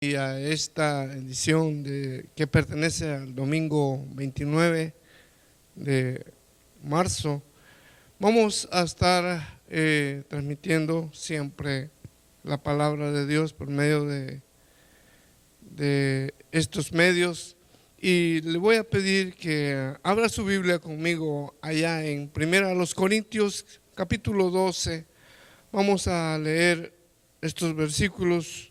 Y a esta edición que pertenece al domingo 29 de marzo, vamos a estar transmitiendo siempre la palabra de Dios por medio de estos medios. Y le voy a pedir que abra su Biblia conmigo allá en 1 Corintios capítulo 12. Vamos a leer estos versículos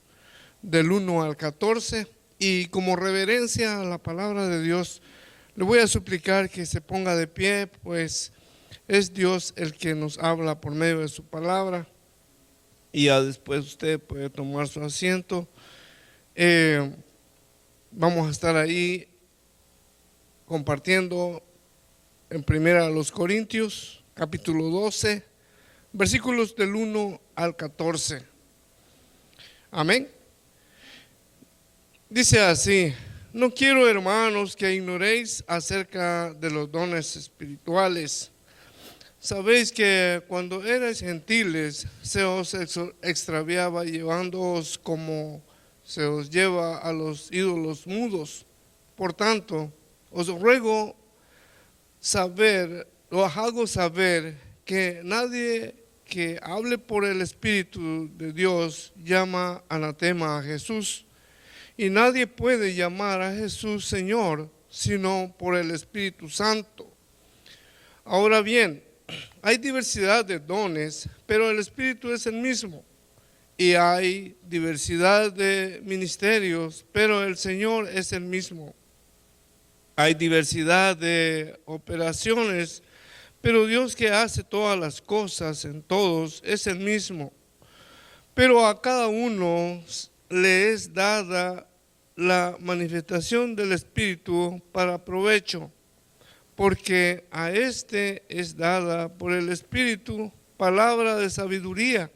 del 1 al 14, y como reverencia a la palabra de Dios, le voy a suplicar que se ponga de pie, pues es Dios el que nos habla por medio de su palabra, y ya después usted puede tomar su asiento. Vamos a estar ahí compartiendo en 1 Corintios capítulo 12, versículos del 1 al 14. Amén. Dice así: no quiero, hermanos, que ignoréis acerca de los dones espirituales. Sabéis que cuando erais gentiles se os extraviaba, llevándoos como se os lleva a los ídolos mudos. Por tanto, os ruego os hago saber que nadie que hable por el Espíritu de Dios llama anatema a Jesús. Y nadie puede llamar a Jesús Señor sino por el Espíritu Santo. Ahora bien, hay diversidad de dones, pero el Espíritu es el mismo. Y hay diversidad de ministerios, pero el Señor es el mismo. Hay diversidad de operaciones, pero Dios, que hace todas las cosas en todos, es el mismo. Pero a cada uno le es dada la manifestación del Espíritu para provecho, porque a este es dada por el Espíritu palabra de sabiduría,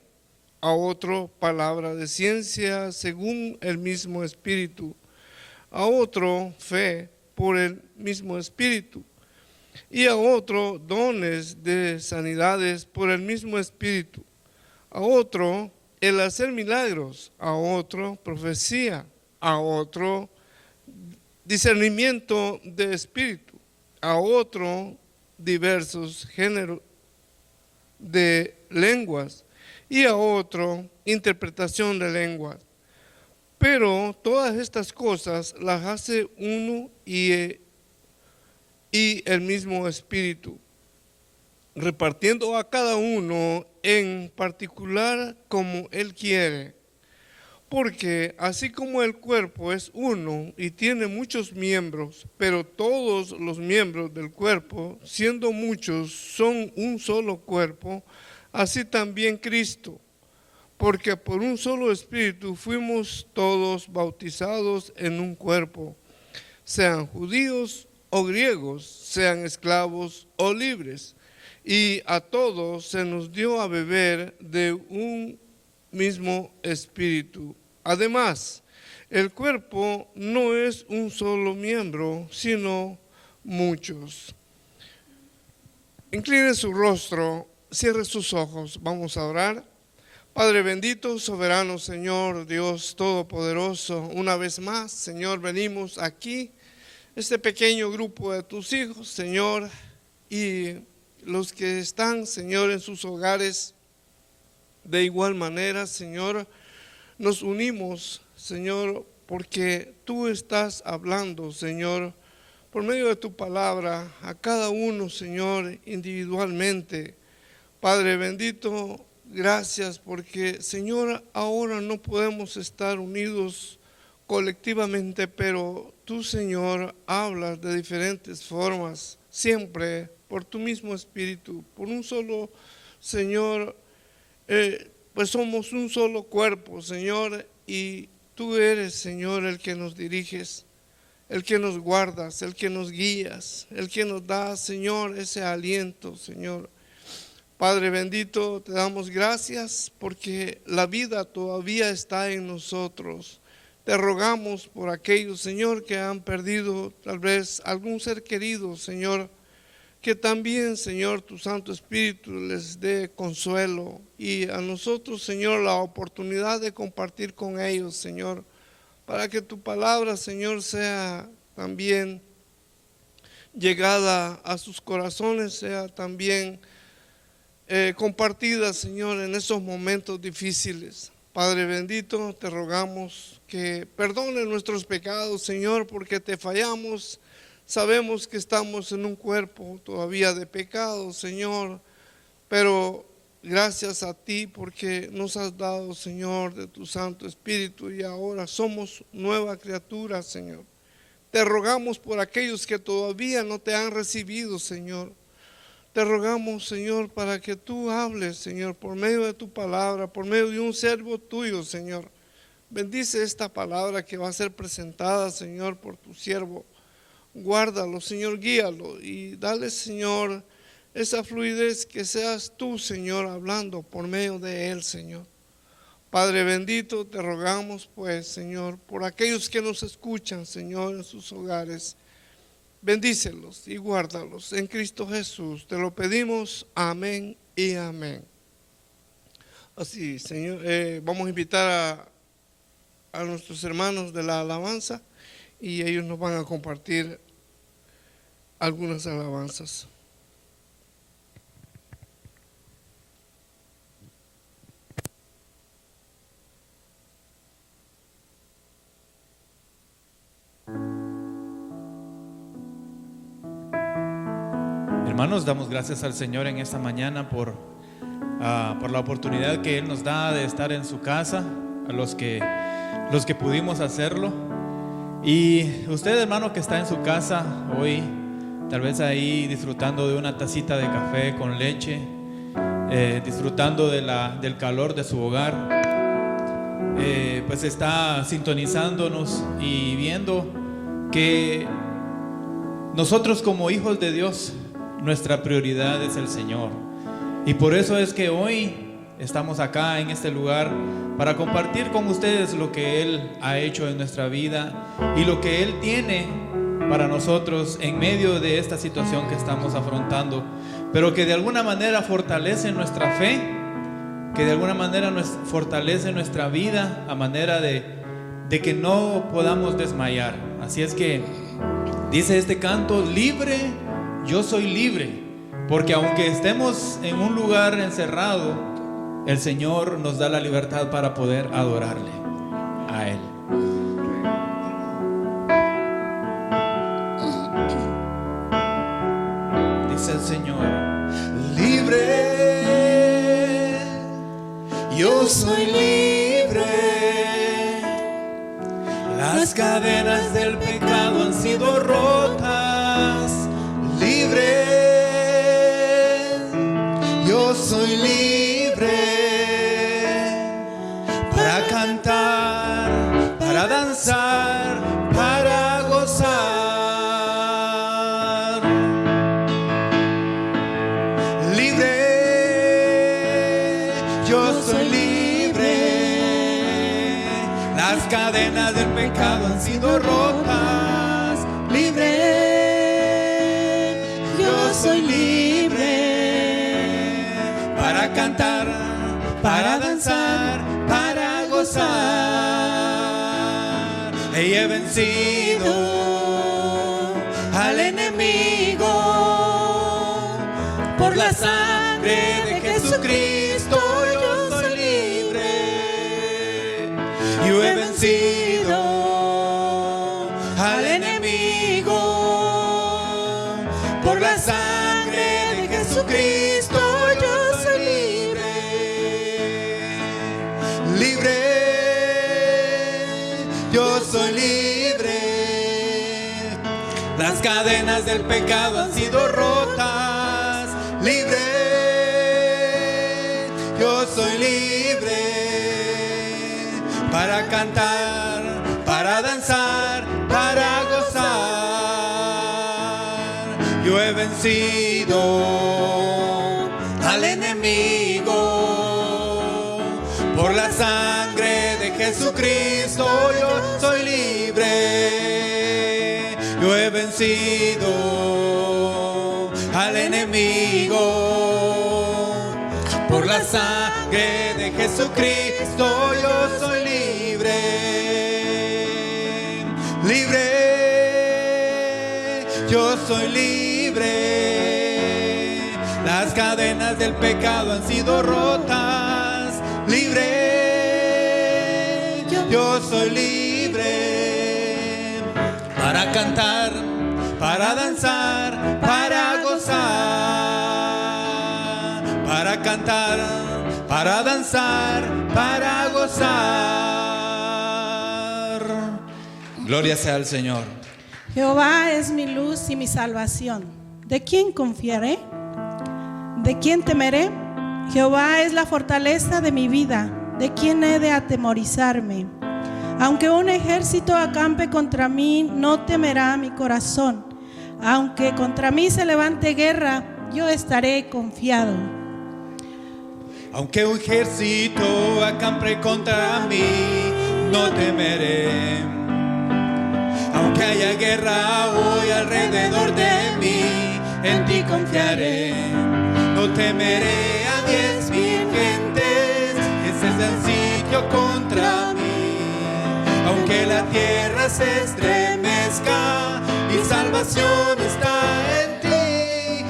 a otro palabra de ciencia según el mismo Espíritu, a otro fe por el mismo Espíritu, y a otro dones de sanidades por el mismo Espíritu, a otro el hacer milagros, a otro profecía, a otro discernimiento de espíritu, a otro diversos géneros de lenguas, y a otro interpretación de lenguas. Pero todas estas cosas las hace uno y el mismo Espíritu, repartiendo a cada uno en particular como Él quiere. Porque así como el cuerpo es uno y tiene muchos miembros, pero todos los miembros del cuerpo, siendo muchos, son un solo cuerpo, así también Cristo. Porque por un solo Espíritu fuimos todos bautizados en un cuerpo, sean judíos o griegos, sean esclavos o libres, y a todos se nos dio a beber de un mismo Espíritu. Además, el cuerpo no es un solo miembro, sino muchos. Incline su rostro, cierre sus ojos, vamos a orar. Padre bendito, soberano Señor, Dios todopoderoso, una vez más, Señor, venimos aquí, este pequeño grupo de tus hijos, Señor, y los que están, Señor, en sus hogares, de igual manera, Señor, nos unimos, Señor, porque tú estás hablando, Señor, por medio de tu palabra, a cada uno, Señor, individualmente. Padre bendito, gracias porque, Señor, ahora no podemos estar unidos colectivamente, pero tú, Señor, hablas de diferentes formas, siempre por tu mismo Espíritu, por un solo, Señor, pues somos un solo cuerpo, Señor, y tú eres, Señor, el que nos diriges, el que nos guardas, el que nos guías, el que nos da, Señor, ese aliento, Señor. Padre bendito, te damos gracias porque la vida todavía está en nosotros. Te rogamos por aquellos, Señor, que han perdido tal vez algún ser querido, Señor, que también, Señor, tu Santo Espíritu les dé consuelo, y a nosotros, Señor, la oportunidad de compartir con ellos, Señor, para que tu palabra, Señor, sea también llegada a sus corazones, sea también compartida, Señor, en esos momentos difíciles. Padre bendito, te rogamos que perdone nuestros pecados, Señor, porque te fallamos. Sabemos que estamos en un cuerpo todavía de pecado, Señor, pero gracias a ti porque nos has dado, Señor, de tu Santo Espíritu y ahora somos nueva criatura, Señor. Te rogamos por aquellos que todavía no te han recibido, Señor. Te rogamos, Señor, para que tú hables, Señor, por medio de tu palabra, por medio de un siervo tuyo, Señor. Bendice esta palabra que va a ser presentada, Señor, por tu siervo. Guárdalo, Señor, guíalo y dale, Señor, esa fluidez que seas tú, Señor, hablando por medio de él, Señor. Padre bendito, te rogamos, pues, Señor, por aquellos que nos escuchan, Señor, en sus hogares. Bendícelos y guárdalos en Cristo Jesús. Te lo pedimos. Amén y amén. Así, Señor, vamos a invitar a nuestros hermanos de la alabanza y ellos nos van a compartir algunas alabanzas. Hermanos, damos gracias al Señor en esta mañana por la oportunidad que Él nos da de estar en su casa, a los que pudimos hacerlo. Y usted, hermano, que está en su casa hoy, tal vez ahí disfrutando de una tacita de café con leche, disfrutando del calor de su hogar, pues está sintonizándonos y viendo que nosotros como hijos de Dios, nuestra prioridad es el Señor. Y por eso es que hoy estamos acá en este lugar para compartir con ustedes lo que Él ha hecho en nuestra vida y lo que Él tiene para nosotros en medio de esta situación que estamos afrontando, pero que de alguna manera fortalece nuestra fe, que de alguna manera fortalece nuestra vida a manera de que no podamos desmayar. Así es que dice este canto: libre, yo soy libre, porque aunque estemos en un lugar encerrado, el Señor nos da la libertad para poder adorarle a Él. Dice el Señor: libre, yo soy libre, las cadenas del pecado han sido rotas. Libre, yo soy libre para cantar, para danzar, para gozar. Libre, yo soy libre, las cadenas del pecado han sido rotas. Libre, soy libre para cantar, para danzar, para gozar. Y he vencido al enemigo por la sangre de Jesucristo. Yo soy libre. Yo he vencido al enemigo por la sangre de Jesucristo. Yo soy libre, libre, yo soy libre. Las cadenas del pecado han sido rotas. Libre, yo soy libre para cantar, para danzar, para gozar. Yo he vencido al enemigo por la sangre de Jesucristo. Yo soy libre. Yo he vencido al enemigo por la sangre de Jesucristo. Yo soy libre. libre, yo soy libre. Las cadenas del pecado han sido rotas. Libre, yo soy libre. Para cantar, para danzar, para gozar. Para cantar, para danzar, para gozar. Gloria sea al Señor. Jehová es mi luz y mi salvación. ¿De quién confiaré? ¿De quién temeré? Jehová es la fortaleza de mi vida. ¿De quién he de atemorizarme? Aunque un ejército acampe contra mí, no temerá mi corazón. Aunque contra mí se levante guerra, yo estaré confiado. Aunque un ejército acampe contra mí, no temeré. Aunque haya guerra hoy alrededor de mí, en ti confiaré. No temeré a 10,000 gentes que se den sitio contra mí. Aunque la tierra se estremezca, mi salvación está en ti.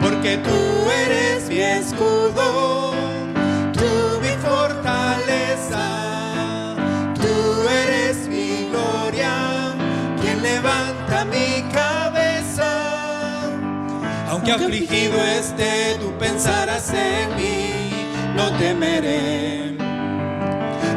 Porque tú eres mi escudo, tú mi fortaleza, tú eres mi gloria, quien levanta mi cabeza. Aunque afligido esté, tú pensarás en mí, no temeré.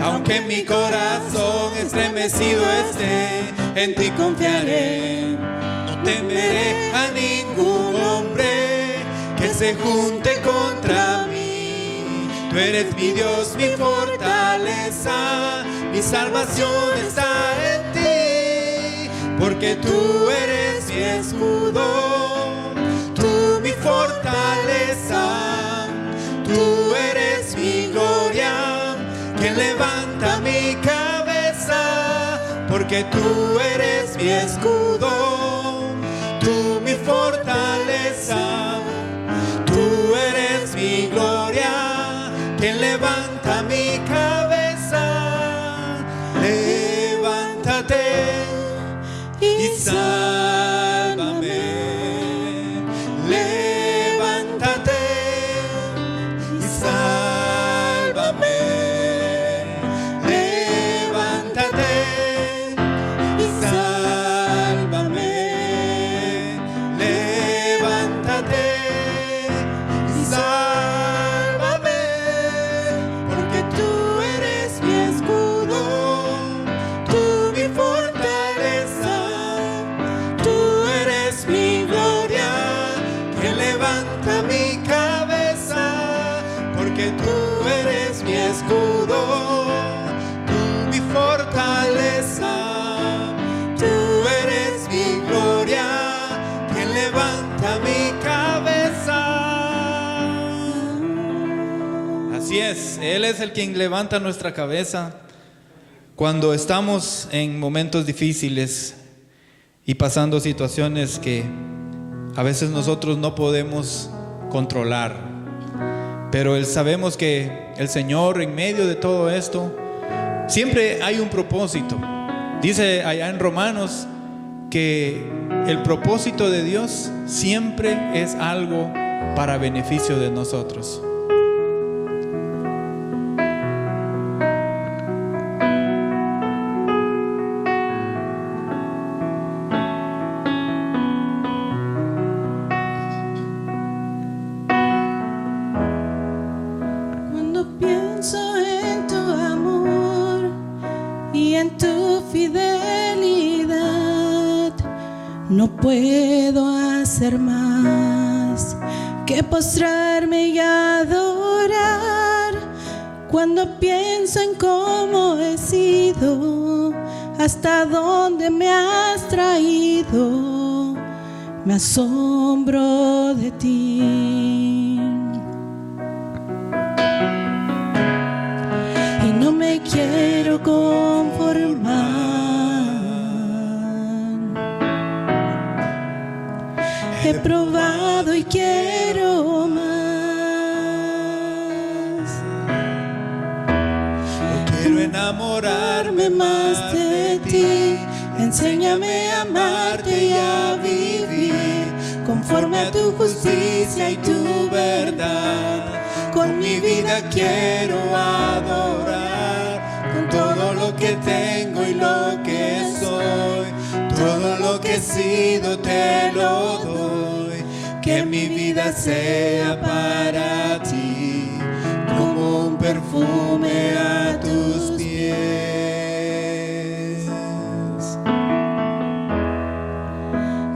Aunque mi corazón estremecido esté, en ti confiaré. No temeré a ningún hombre que se junte contra mí. Tú eres mi Dios, mi fortaleza, mi salvación está en ti. Porque tú eres mi escudo, tú mi fortaleza, tú eres mi gloria, quien levanta mi cabeza. Porque tú eres mi escudo, tú mi fortaleza, tú eres mi gloria, quien levanta mi cabeza. Levántate y sálvame. Levántate y sálvame. Levántate y sálvame. Levántate y sálvame. Porque tú eres mi escudo, tú mi fortaleza, tú eres mi gloria, que levanta mi cabeza. Porque tú eres mi escudo, tú mi fortaleza, tú eres mi gloria, que levanta mi cabeza. Así es, Él es el quien levanta nuestra cabeza cuando estamos en momentos difíciles y pasando situaciones que a veces nosotros no podemos controlar. Pero sabemos que el Señor, en medio de todo esto, siempre hay un propósito. Dice allá en Romanos que el propósito de Dios siempre es algo para beneficio de nosotros. Cuando pienso en tu amor y en tu fidelidad, no puedo hacer más que postrarme y adorar. Cuando pienso en cómo he sido, hasta dónde me has traído, me asombro de ti. Y no me quiero conformar. He probado y quiero más. Quiero enamorarme más de ti, Enséñame a amarte y a vivir conforme a tu justicia y tu verdad. Con mi vida quiero adorar, con todo lo que tengo y lo que soy, todo lo que he sido te lo doy. Que mi vida sea para ti como un perfume a tus pies.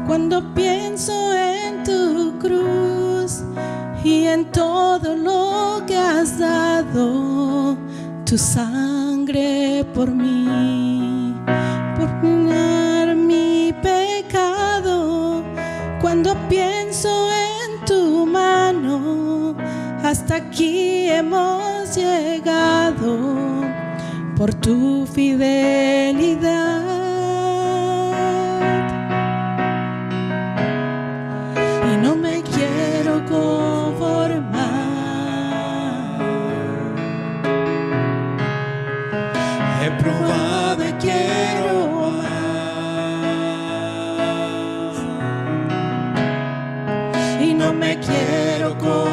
Cuando pienso en tu cruz y en todo lo que has dado, tu sangre por mí, por perdonar mi pecado. Cuando pienso en tu mano, hasta aquí hemos llegado por tu fidelidad. Y no me quiero conformar. He probado y quiero más. Y no me quiero conformar.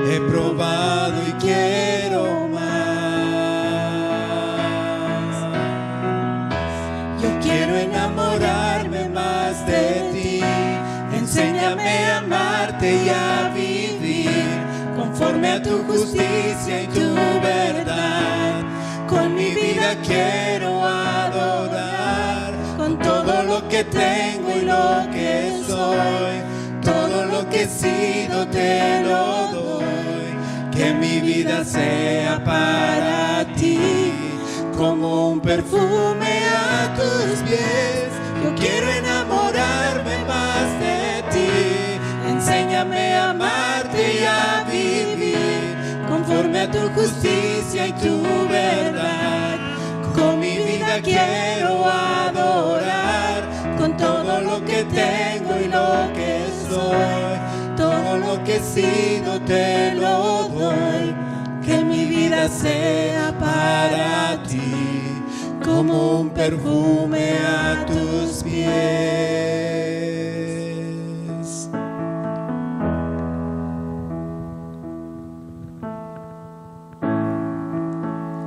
He probado y quiero más. Yo quiero enamorarme más de ti. Enséñame a amarte y a vivir conforme a tu justicia y tu verdad. Con mi vida quiero adorar, con todo lo que tengo y lo que soy, todo lo que he sido te lo doy. Que mi vida sea para ti como un perfume a tus pies. Yo quiero enamorarme más de ti. Enséñame a amarte y a vivir conforme a tu justicia y tu verdad. Con mi vida quiero adorar, con todo lo que tengo y lo que soy, todo lo que he sido te lo doy. Que mi vida sea para ti como un perfume a tus pies.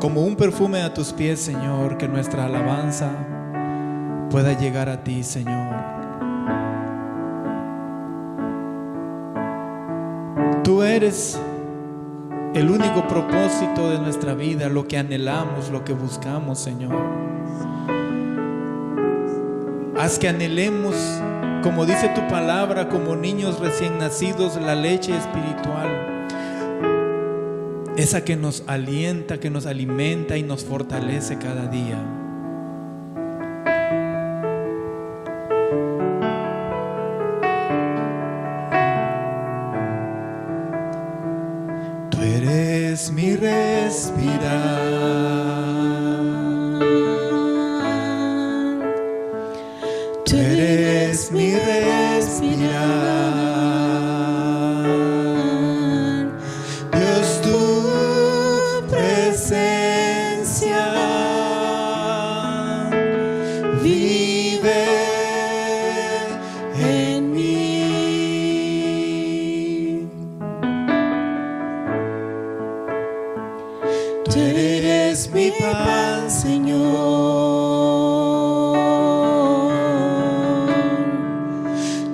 Como un perfume a tus pies, Señor, que nuestra alabanza pueda llegar a ti, Señor. Tú eres el único propósito de nuestra vida, lo que anhelamos, lo que buscamos, Señor. Haz que anhelemos, como dice tu palabra, como niños recién nacidos, la leche espiritual, esa que nos alienta, que nos alimenta y nos fortalece cada día. Tú eres mi respirar, tú eres mi respirar. Dios, tu presencia vive en mí. Tú eres mi pan, Señor.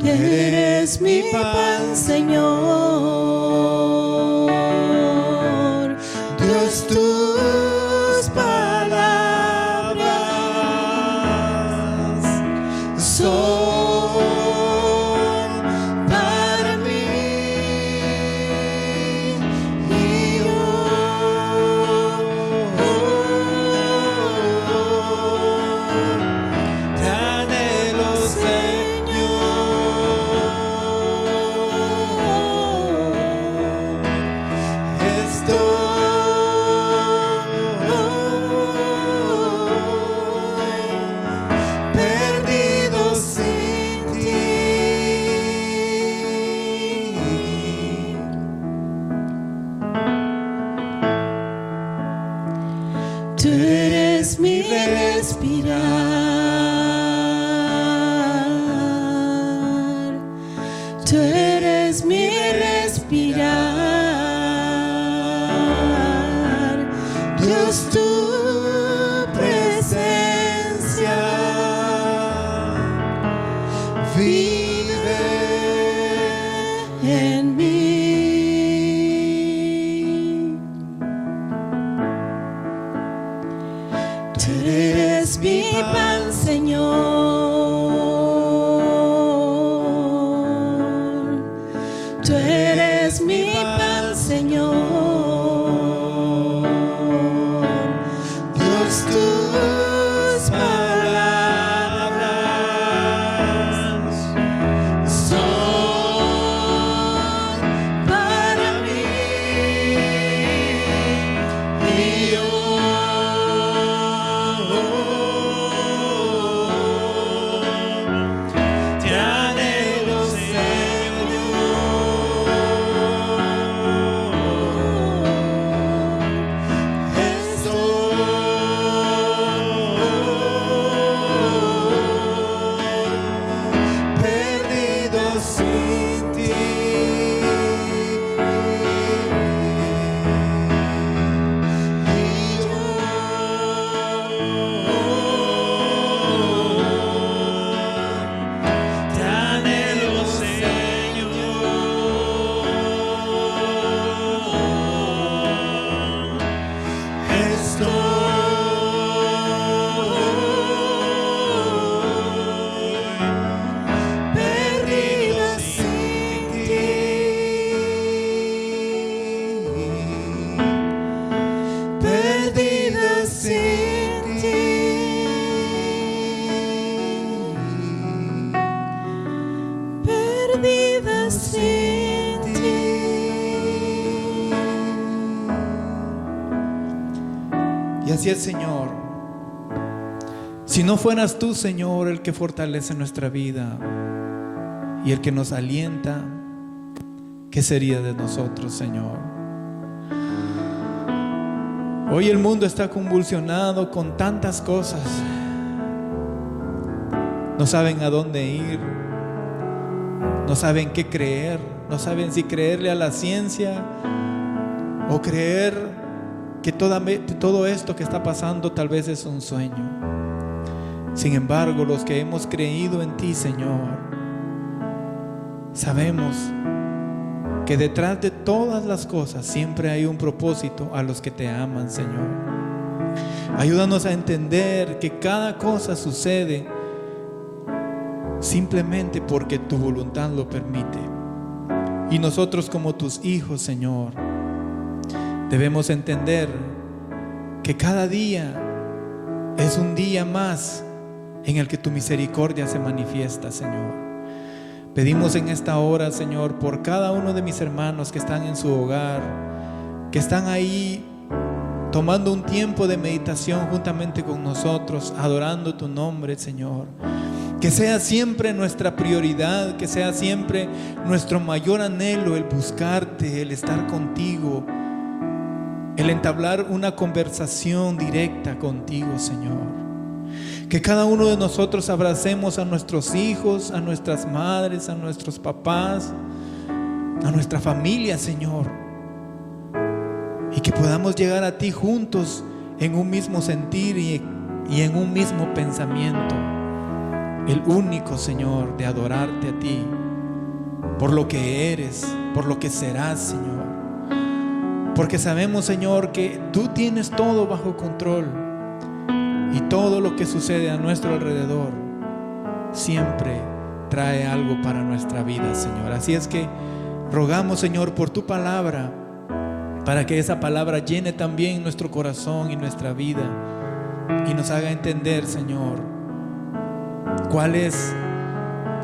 Tú eres mi pan, Señor. Dios, tus palabras son para mí. Y yo te anhelo, Señor. Estoy eres mi respirar, tú eres mi respirar, Dios, tu presencia vive en mí. Tú eres mi pan, Señor. Tú eres mi pan, Señor. Dios, tus palabras son para mí, y yo te anhelo, perdido sin ti. Y yo te anhelo, perdido sin ti, perdida sin ti, perdida sin ti. Y así es, Señor. Si no fueras tú, Señor, el que fortalece nuestra vida y el que nos alienta, ¿qué sería de nosotros, Señor? Hoy el mundo está convulsionado con tantas cosas. No saben a dónde ir, no saben qué creer, no saben si creerle a la ciencia o creer que todo esto que está pasando tal vez es un sueño. Sin embargo, los que hemos creído en ti, Señor, sabemos que detrás de todas las cosas siempre hay un propósito a los que te aman, Señor. Ayúdanos a entender que cada cosa sucede simplemente porque tu voluntad lo permite. Y nosotros, como tus hijos, Señor, debemos entender que cada día es un día más en el que tu misericordia se manifiesta, Señor. Pedimos en esta hora, Señor, por cada uno de mis hermanos que están en su hogar, que están ahí tomando un tiempo de meditación juntamente con nosotros, adorando tu nombre, Señor. Que sea siempre nuestra prioridad, que sea siempre nuestro mayor anhelo el buscarte, el estar contigo, el entablar una conversación directa contigo, Señor. Que cada uno de nosotros abracemos a nuestros hijos, a nuestras madres, a nuestros papás, a nuestra familia, Señor. Y que podamos llegar a ti juntos en un mismo sentir y en un mismo pensamiento. El único, Señor, de adorarte a ti por lo que eres, por lo que serás, Señor. Porque sabemos, Señor, que tú tienes todo bajo control. Y todo lo que sucede a nuestro alrededor siempre trae algo para nuestra vida, Señor. Así es que rogamos, Señor, por tu palabra, para que esa palabra llene también nuestro corazón y nuestra vida y nos haga entender, Señor, cuál es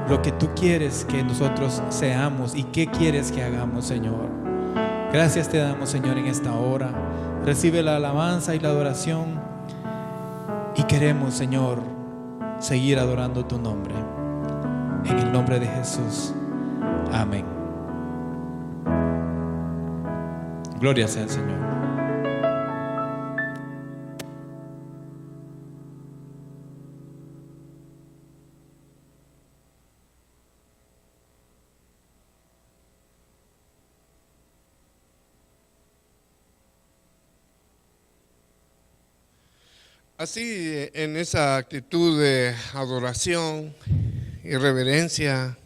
lo que tú quieres que nosotros seamos y qué quieres que hagamos, Señor. Gracias te damos, Señor, en esta hora. Recibe la alabanza y la adoración. Y queremos, Señor, seguir adorando tu nombre. En el nombre de Jesús. Amén. Gloria sea al Señor. Así, en esa actitud de adoración y reverencia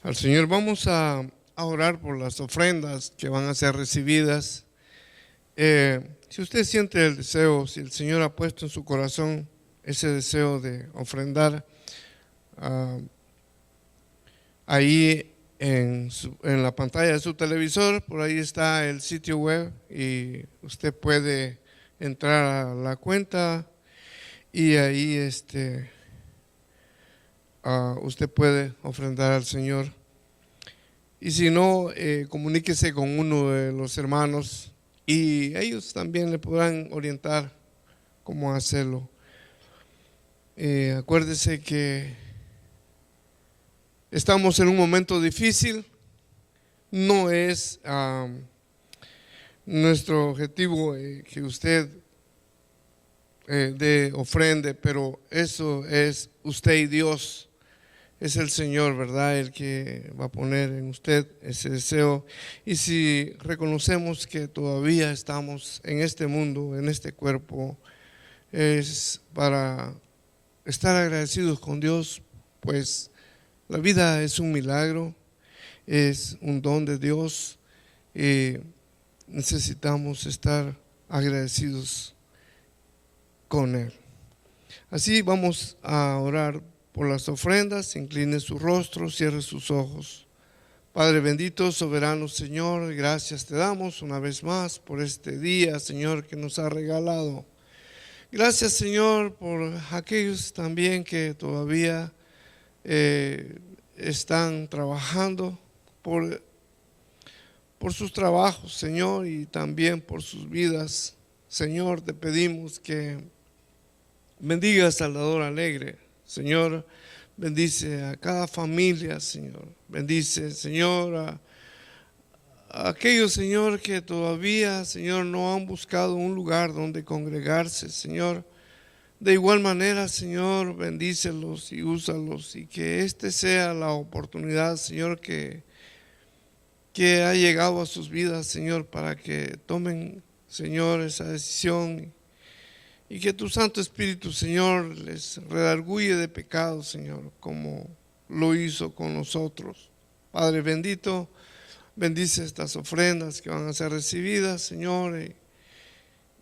al Señor, vamos a orar por las ofrendas que van a ser recibidas. Si usted siente el deseo, si el Señor ha puesto en su corazón ese deseo de ofrendar, ahí en la pantalla de su televisor, por ahí está el sitio web y usted puede entrar a la cuenta y ahí usted puede ofrendar al Señor. Y si no, comuníquese con uno de los hermanos y ellos también le podrán orientar cómo hacerlo. Acuérdese que estamos en un momento difícil. No es nuestro objetivo que usted ofrende, pero eso es usted y Dios. Es el Señor, ¿verdad?, el que va a poner en usted ese deseo. Y si reconocemos que todavía estamos en este mundo, en este cuerpo, es para estar agradecidos con Dios, pues la vida es un milagro, es un don de Dios y necesitamos estar agradecidos con Él. Así vamos a orar por las ofrendas. Incline su rostro, cierre sus ojos. Padre bendito, soberano Señor, gracias te damos una vez más por este día, Señor, que nos ha regalado. Gracias, Señor, por aquellos también que todavía están trabajando, por sus trabajos, Señor, y también por sus vidas. Señor, te pedimos que bendiga a Salvador Alegre. Señor, bendice a cada familia, Señor. Bendice, Señor, a aquellos, Señor, que todavía, Señor, no han buscado un lugar donde congregarse, Señor. De igual manera, Señor, bendícelos y úsalos, y que sea la oportunidad, Señor, que ha llegado a sus vidas, Señor, para que tomen, Señor, esa decisión. Y que tu Santo Espíritu, Señor, les redarguye de pecado, Señor, como lo hizo con nosotros. Padre bendito, bendice estas ofrendas que van a ser recibidas, Señor.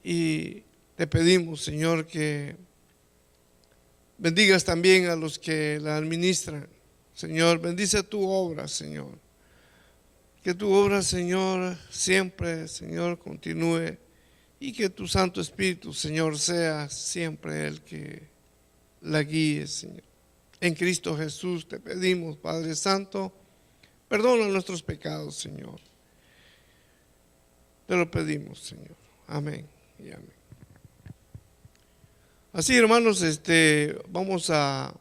Y te pedimos, Señor, que bendigas también a los que la administran. Señor, bendice tu obra, Señor. Que tu obra, Señor, siempre, Señor, continúe. Y que tu Santo Espíritu, Señor, sea siempre el que la guíe, Señor. En Cristo Jesús te pedimos, Padre Santo, perdona nuestros pecados, Señor. Te lo pedimos, Señor. Amén y amén. Así, hermanos, vamos a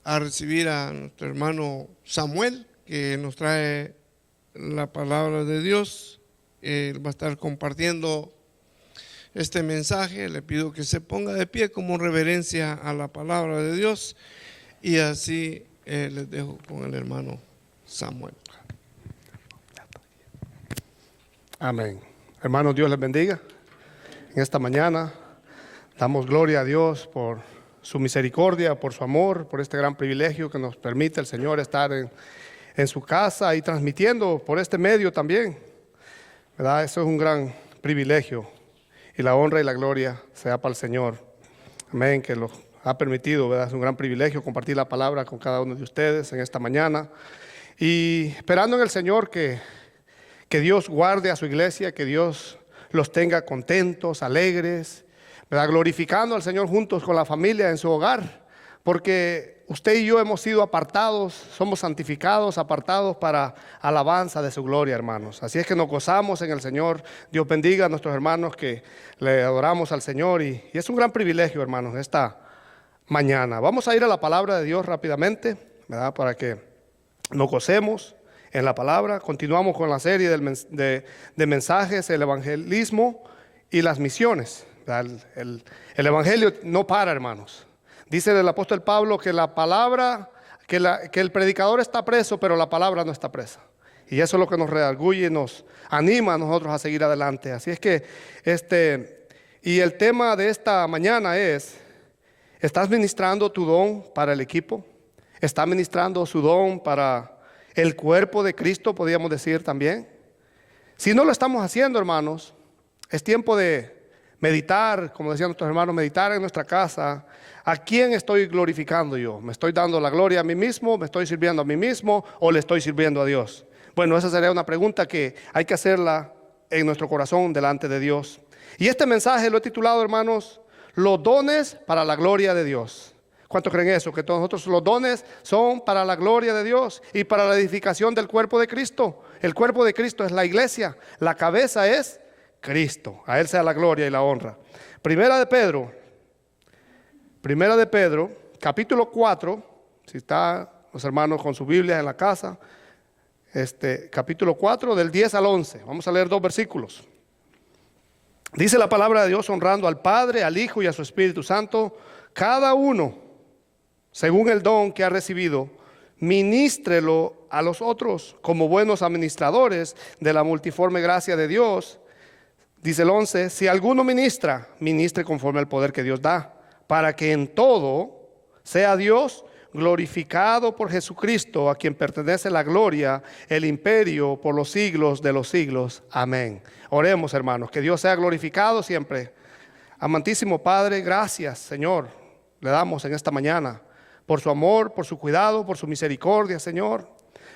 recibir a nuestro hermano Samuel, que nos trae la palabra de Dios. Él va a estar compartiendo este mensaje. Le pido que se ponga de pie como reverencia a la palabra de Dios, y así les dejo con el hermano Samuel. Amén. Hermanos, Dios les bendiga. En esta mañana damos gloria a Dios por su misericordia, por su amor, por este gran privilegio que nos permite el Señor estar en su casa y transmitiendo por este medio también, ¿verdad? Eso es un gran privilegio. Y la honra y la gloria sea para el Señor. Amén, que lo ha permitido, ¿verdad? Es un gran privilegio compartir la palabra con cada uno de ustedes en esta mañana. Y esperando en el Señor que Dios guarde a su iglesia, que Dios los tenga contentos, alegres, ¿verdad? Glorificando al Señor juntos con la familia en su hogar. Porque usted y yo hemos sido apartados, somos santificados, apartados para alabanza de su gloria, hermanos. Así es que nos gozamos en el Señor. Dios bendiga a nuestros hermanos que le adoramos al Señor. Y es un gran privilegio, hermanos, esta mañana. Vamos a ir a la palabra de Dios rápidamente, ¿verdad? Para que nos gocemos en la palabra. Continuamos con la serie de mensajes, el evangelismo y las misiones. El evangelio no para, hermanos. Dice el apóstol Pablo que la palabra, que el predicador está preso, pero la palabra no está presa. Y eso es lo que nos redarguye y nos anima a nosotros a seguir adelante. Así es que Y el tema de esta mañana es, ¿estás ministrando tu don para el equipo? ¿Estás ministrando su don para el cuerpo de Cristo, podríamos decir también? Si no lo estamos haciendo, hermanos, es tiempo de meditar, como decían nuestros hermanos, meditar en nuestra casa. ¿A quién estoy glorificando yo? ¿Me estoy dando la gloria a mí mismo? ¿Me estoy sirviendo a mí mismo? ¿O le estoy sirviendo a Dios? Bueno, esa sería una pregunta que hay que hacerla en nuestro corazón delante de Dios. Y este mensaje lo he titulado, hermanos, los dones para la gloria de Dios. ¿Cuántos creen eso? Que todos nosotros los dones son para la gloria de Dios y para la edificación del cuerpo de Cristo. El cuerpo de Cristo es la iglesia, la cabeza es Cristo. A Él sea la gloria y la honra. Primera de Pedro, capítulo 4, si están los hermanos con su Biblia en la casa, capítulo 4 del 10 al 11. Vamos a leer 2 versículos. Dice la palabra de Dios, honrando al Padre, al Hijo y a su Espíritu Santo, cada uno, según el don que ha recibido, ministrelo a los otros como buenos administradores de la multiforme gracia de Dios. Dice el 11, si alguno ministra, ministre conforme al poder que Dios da, para que en todo sea Dios glorificado por Jesucristo, a quien pertenece la gloria, el imperio por los siglos de los siglos. Amén. Oremos, hermanos, que Dios sea glorificado siempre. Amantísimo Padre, gracias, Señor, le damos en esta mañana por su amor, por su cuidado, por su misericordia, Señor.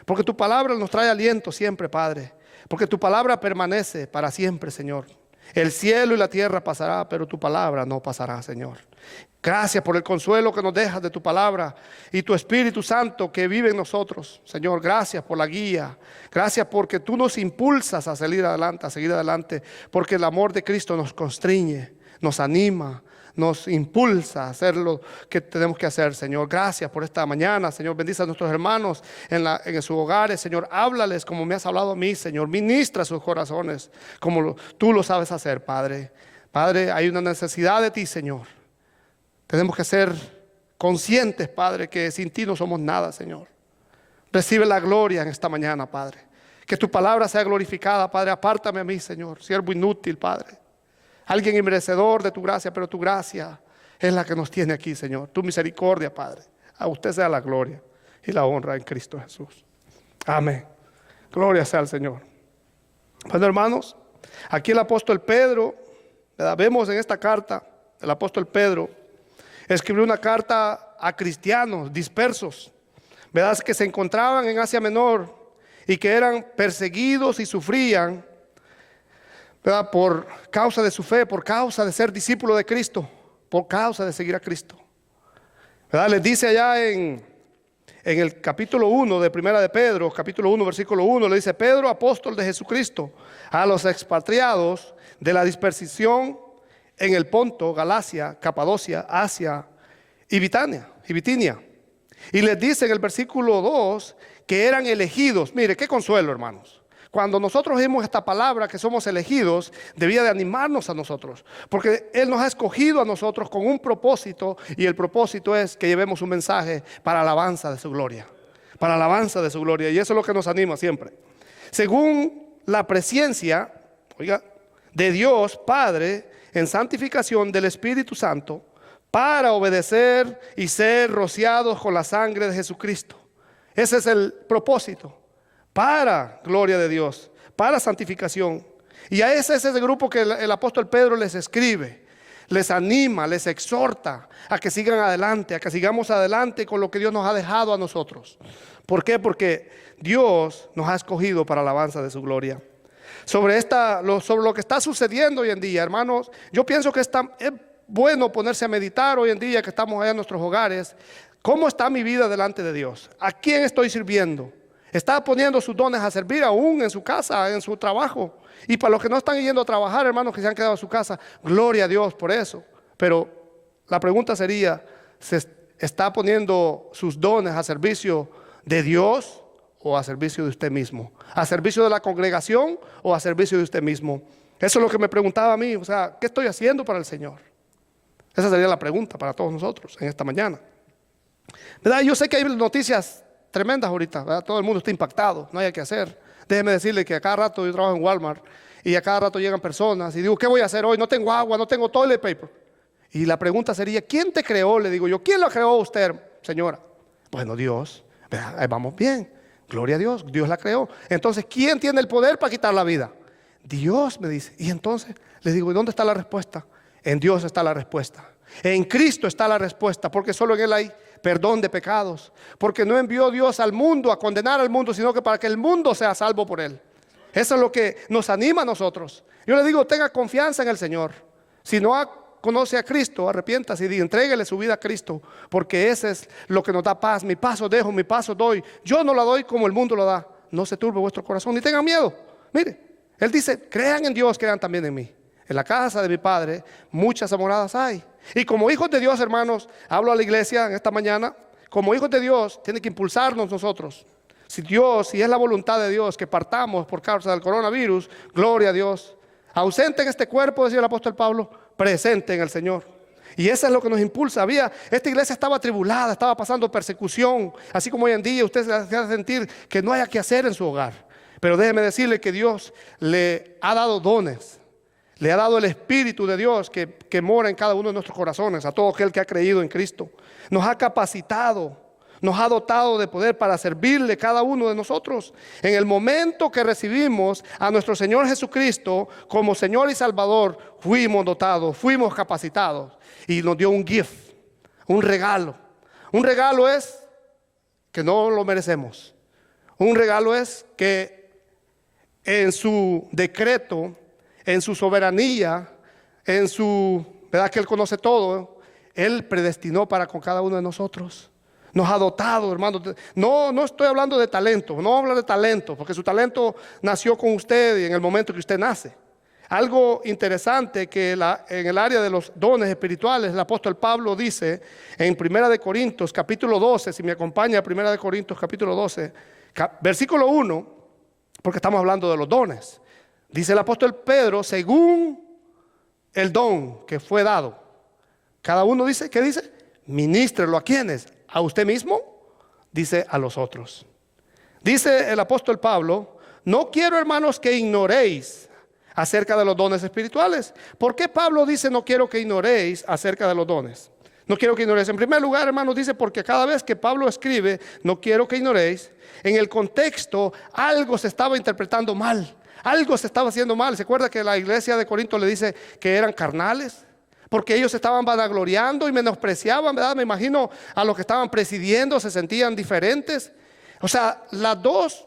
Porque tu palabra nos trae aliento siempre, Padre. Porque tu palabra permanece para siempre, Señor. El cielo y la tierra pasará, pero tu palabra no pasará, Señor. Gracias por el consuelo que nos dejas de tu palabra y tu Espíritu Santo que vive en nosotros. Señor, gracias por la guía. Gracias porque tú nos impulsas a salir adelante, a seguir adelante. Porque el amor de Cristo nos constriñe, nos anima, nos impulsa a hacer lo que tenemos que hacer, Señor. Gracias por esta mañana, Señor. Bendice a nuestros hermanos en sus hogares, Señor. Háblales como me has hablado a mí, Señor. Ministra sus corazones como tú lo sabes hacer, Padre. Padre, hay una necesidad de ti, Señor. Tenemos que ser conscientes, Padre, que sin ti no somos nada, Señor. Recibe la gloria en esta mañana, Padre. Que tu palabra sea glorificada, Padre. Apártame a mí, Señor, siervo inútil, Padre. Alguien inmerecedor de tu gracia, pero tu gracia es la que nos tiene aquí, Señor. Tu misericordia, Padre. A usted sea la gloria y la honra en Cristo Jesús. Amén. Gloria sea al Señor. Bueno, hermanos, aquí el apóstol Pedro, ¿verdad? Vemos en esta carta, el apóstol Pedro escribió una carta a cristianos dispersos, ¿verdad? Que se encontraban en Asia Menor y que eran perseguidos y sufrían, ¿verdad? Por causa de su fe, por causa de ser discípulo de Cristo, por causa de seguir a Cristo, ¿verdad? Les dice allá en el capítulo 1 de Primera de Pedro, capítulo 1, versículo 1, le dice: Pedro, apóstol de Jesucristo, a los expatriados de la dispersión en el Ponto, Galacia, Capadocia, Asia y Bitinia. Y les dice en el versículo 2 que eran elegidos. Mire, qué consuelo, hermanos. Cuando nosotros vimos esta palabra que somos elegidos, debía de animarnos a nosotros, porque Él nos ha escogido a nosotros con un propósito, y el propósito es que llevemos un mensaje para alabanza de su gloria, para alabanza de su gloria, y eso es lo que nos anima siempre. Según la presencia, de Dios Padre en santificación del Espíritu Santo, para obedecer y ser rociados con la sangre de Jesucristo. Ese es el propósito. Para gloria de Dios, para santificación. Y a ese es ese grupo que el apóstol Pedro les escribe, les anima, les exhorta a que sigan adelante, a que sigamos adelante con lo que Dios nos ha dejado a nosotros. ¿Por qué? Porque Dios nos ha escogido para la alabanza de su gloria. Sobre lo que está sucediendo hoy en día, hermanos, yo pienso que es bueno ponerse a meditar hoy en día que estamos allá en nuestros hogares. ¿Cómo está mi vida delante de Dios? ¿A quién estoy sirviendo? ¿Está poniendo sus dones a servir aún en su casa, en su trabajo? Y para los que no están yendo a trabajar, hermanos, que se han quedado en su casa, gloria a Dios por eso. Pero la pregunta sería, ¿se está poniendo sus dones a servicio de Dios o a servicio de usted mismo? ¿A servicio de la congregación o a servicio de usted mismo? Eso es lo que me preguntaba a mí. O sea, ¿qué estoy haciendo para el Señor? Esa sería la pregunta para todos nosotros en esta mañana, ¿verdad? Yo sé que hay noticias tremendas ahorita, ¿verdad? Todo el mundo está impactado, no hay que hacer. Déjeme decirle que a cada rato yo trabajo en Walmart y a cada rato llegan personas y digo, ¿qué voy a hacer hoy? No tengo agua, no tengo toilet paper. Y la pregunta sería, ¿quién te creó? Le digo yo, ¿quién lo creó a usted, señora? Bueno, Dios. Ahí vamos bien, gloria a Dios, Dios la creó. Entonces, ¿quién tiene el poder para quitar la vida? Dios, me dice. Y entonces le digo, ¿y dónde está la respuesta? En Dios está la respuesta. En Cristo está la respuesta, porque solo en Él hay perdón de pecados. Porque no envió Dios al mundo a condenar al mundo, sino que para que el mundo sea salvo por Él. Eso es lo que nos anima a nosotros. Yo le digo, tenga confianza en el Señor. Si no conoce a Cristo, arrepiéntase y entréguele su vida a Cristo, porque ese es lo que nos da paz. Mi paso dejo, mi paso doy. Yo no la doy como el mundo lo da. No se turbe vuestro corazón, ni tengan miedo. Mire, Él dice, crean en Dios, crean también en mí. En la casa de mi Padre muchas moradas hay. Y como hijos de Dios, hermanos, hablo a la iglesia en esta mañana, como hijos de Dios, tiene que impulsarnos nosotros. Si es la voluntad de Dios que partamos por causa del coronavirus, gloria a Dios. Ausente en este cuerpo, decía el apóstol Pablo, presente en el Señor. Y eso es lo que nos impulsa. Esta iglesia estaba atribulada, estaba pasando persecución, así como hoy en día usted se hace sentir que no haya que hacer en su hogar. Pero déjeme decirle que Dios le ha dado dones. Le ha dado el Espíritu de Dios que mora en cada uno de nuestros corazones, a todo aquel que ha creído en Cristo. Nos ha capacitado, nos ha dotado de poder para servirle cada uno de nosotros. En el momento que recibimos a nuestro Señor Jesucristo como Señor y Salvador, fuimos dotados, fuimos capacitados y nos dio un gift, un regalo. Un regalo es que no lo merecemos. Un regalo es que en su decreto, en su soberanía, verdad que Él conoce todo, Él predestinó para con cada uno de nosotros. Nos ha dotado, hermanos. No estoy hablando de talento, no hablo de talento, porque su talento nació con usted y en el momento que usted nace. Algo interesante que en el área de los dones espirituales, el apóstol Pablo dice en 1 Corintios capítulo 12, si me acompaña 1 Corintios capítulo 12, versículo 1, porque estamos hablando de los dones. Dice el apóstol Pedro, según el don que fue dado. Cada uno dice, ¿qué dice? Ministrelo. ¿A quiénes? ¿A usted mismo? Dice a los otros. Dice el apóstol Pablo, no quiero, hermanos, que ignoréis acerca de los dones espirituales. ¿Por qué Pablo dice no quiero que ignoréis acerca de los dones? No quiero que ignoréis. En primer lugar, hermanos, dice porque cada vez que Pablo escribe no quiero que ignoréis, en el contexto algo se estaba interpretando mal. Algo se estaba haciendo mal. ¿Se acuerda que la iglesia de Corinto le dice que eran carnales? Porque ellos estaban vanagloriando y menospreciaban, ¿verdad? Me imagino a los que estaban presidiendo se sentían diferentes. O sea, los dos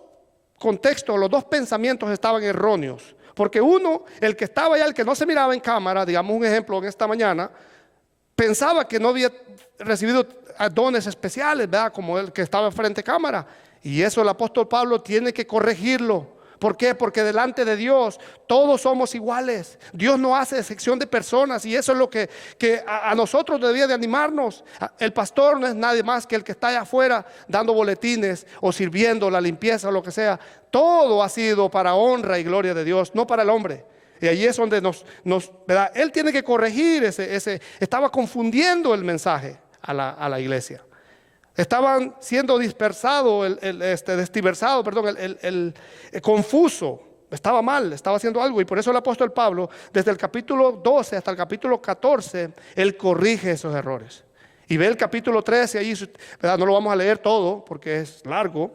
contextos, los dos pensamientos estaban erróneos. Porque uno, el que estaba allá, el que no se miraba en cámara, digamos un ejemplo en esta mañana, pensaba que no había recibido dones especiales, ¿verdad? Como el que estaba frente a cámara. Y eso el apóstol Pablo tiene que corregirlo. ¿Por qué? Porque delante de Dios todos somos iguales. Dios no hace excepción de personas y eso es lo que a nosotros debía de animarnos. El pastor no es nadie más que el que está allá afuera dando boletines o sirviendo la limpieza o lo que sea. Todo ha sido para honra y gloria de Dios, no para el hombre. Y allí es donde ¿verdad? Él tiene que corregir estaba confundiendo el mensaje a la iglesia. Estaban siendo dispersados, confuso, estaba mal, estaba haciendo algo. Y por eso el apóstol Pablo, desde el capítulo 12 hasta el capítulo 14, él corrige esos errores. Y ve el capítulo 13, ahí, ¿verdad? No lo vamos a leer todo porque es largo,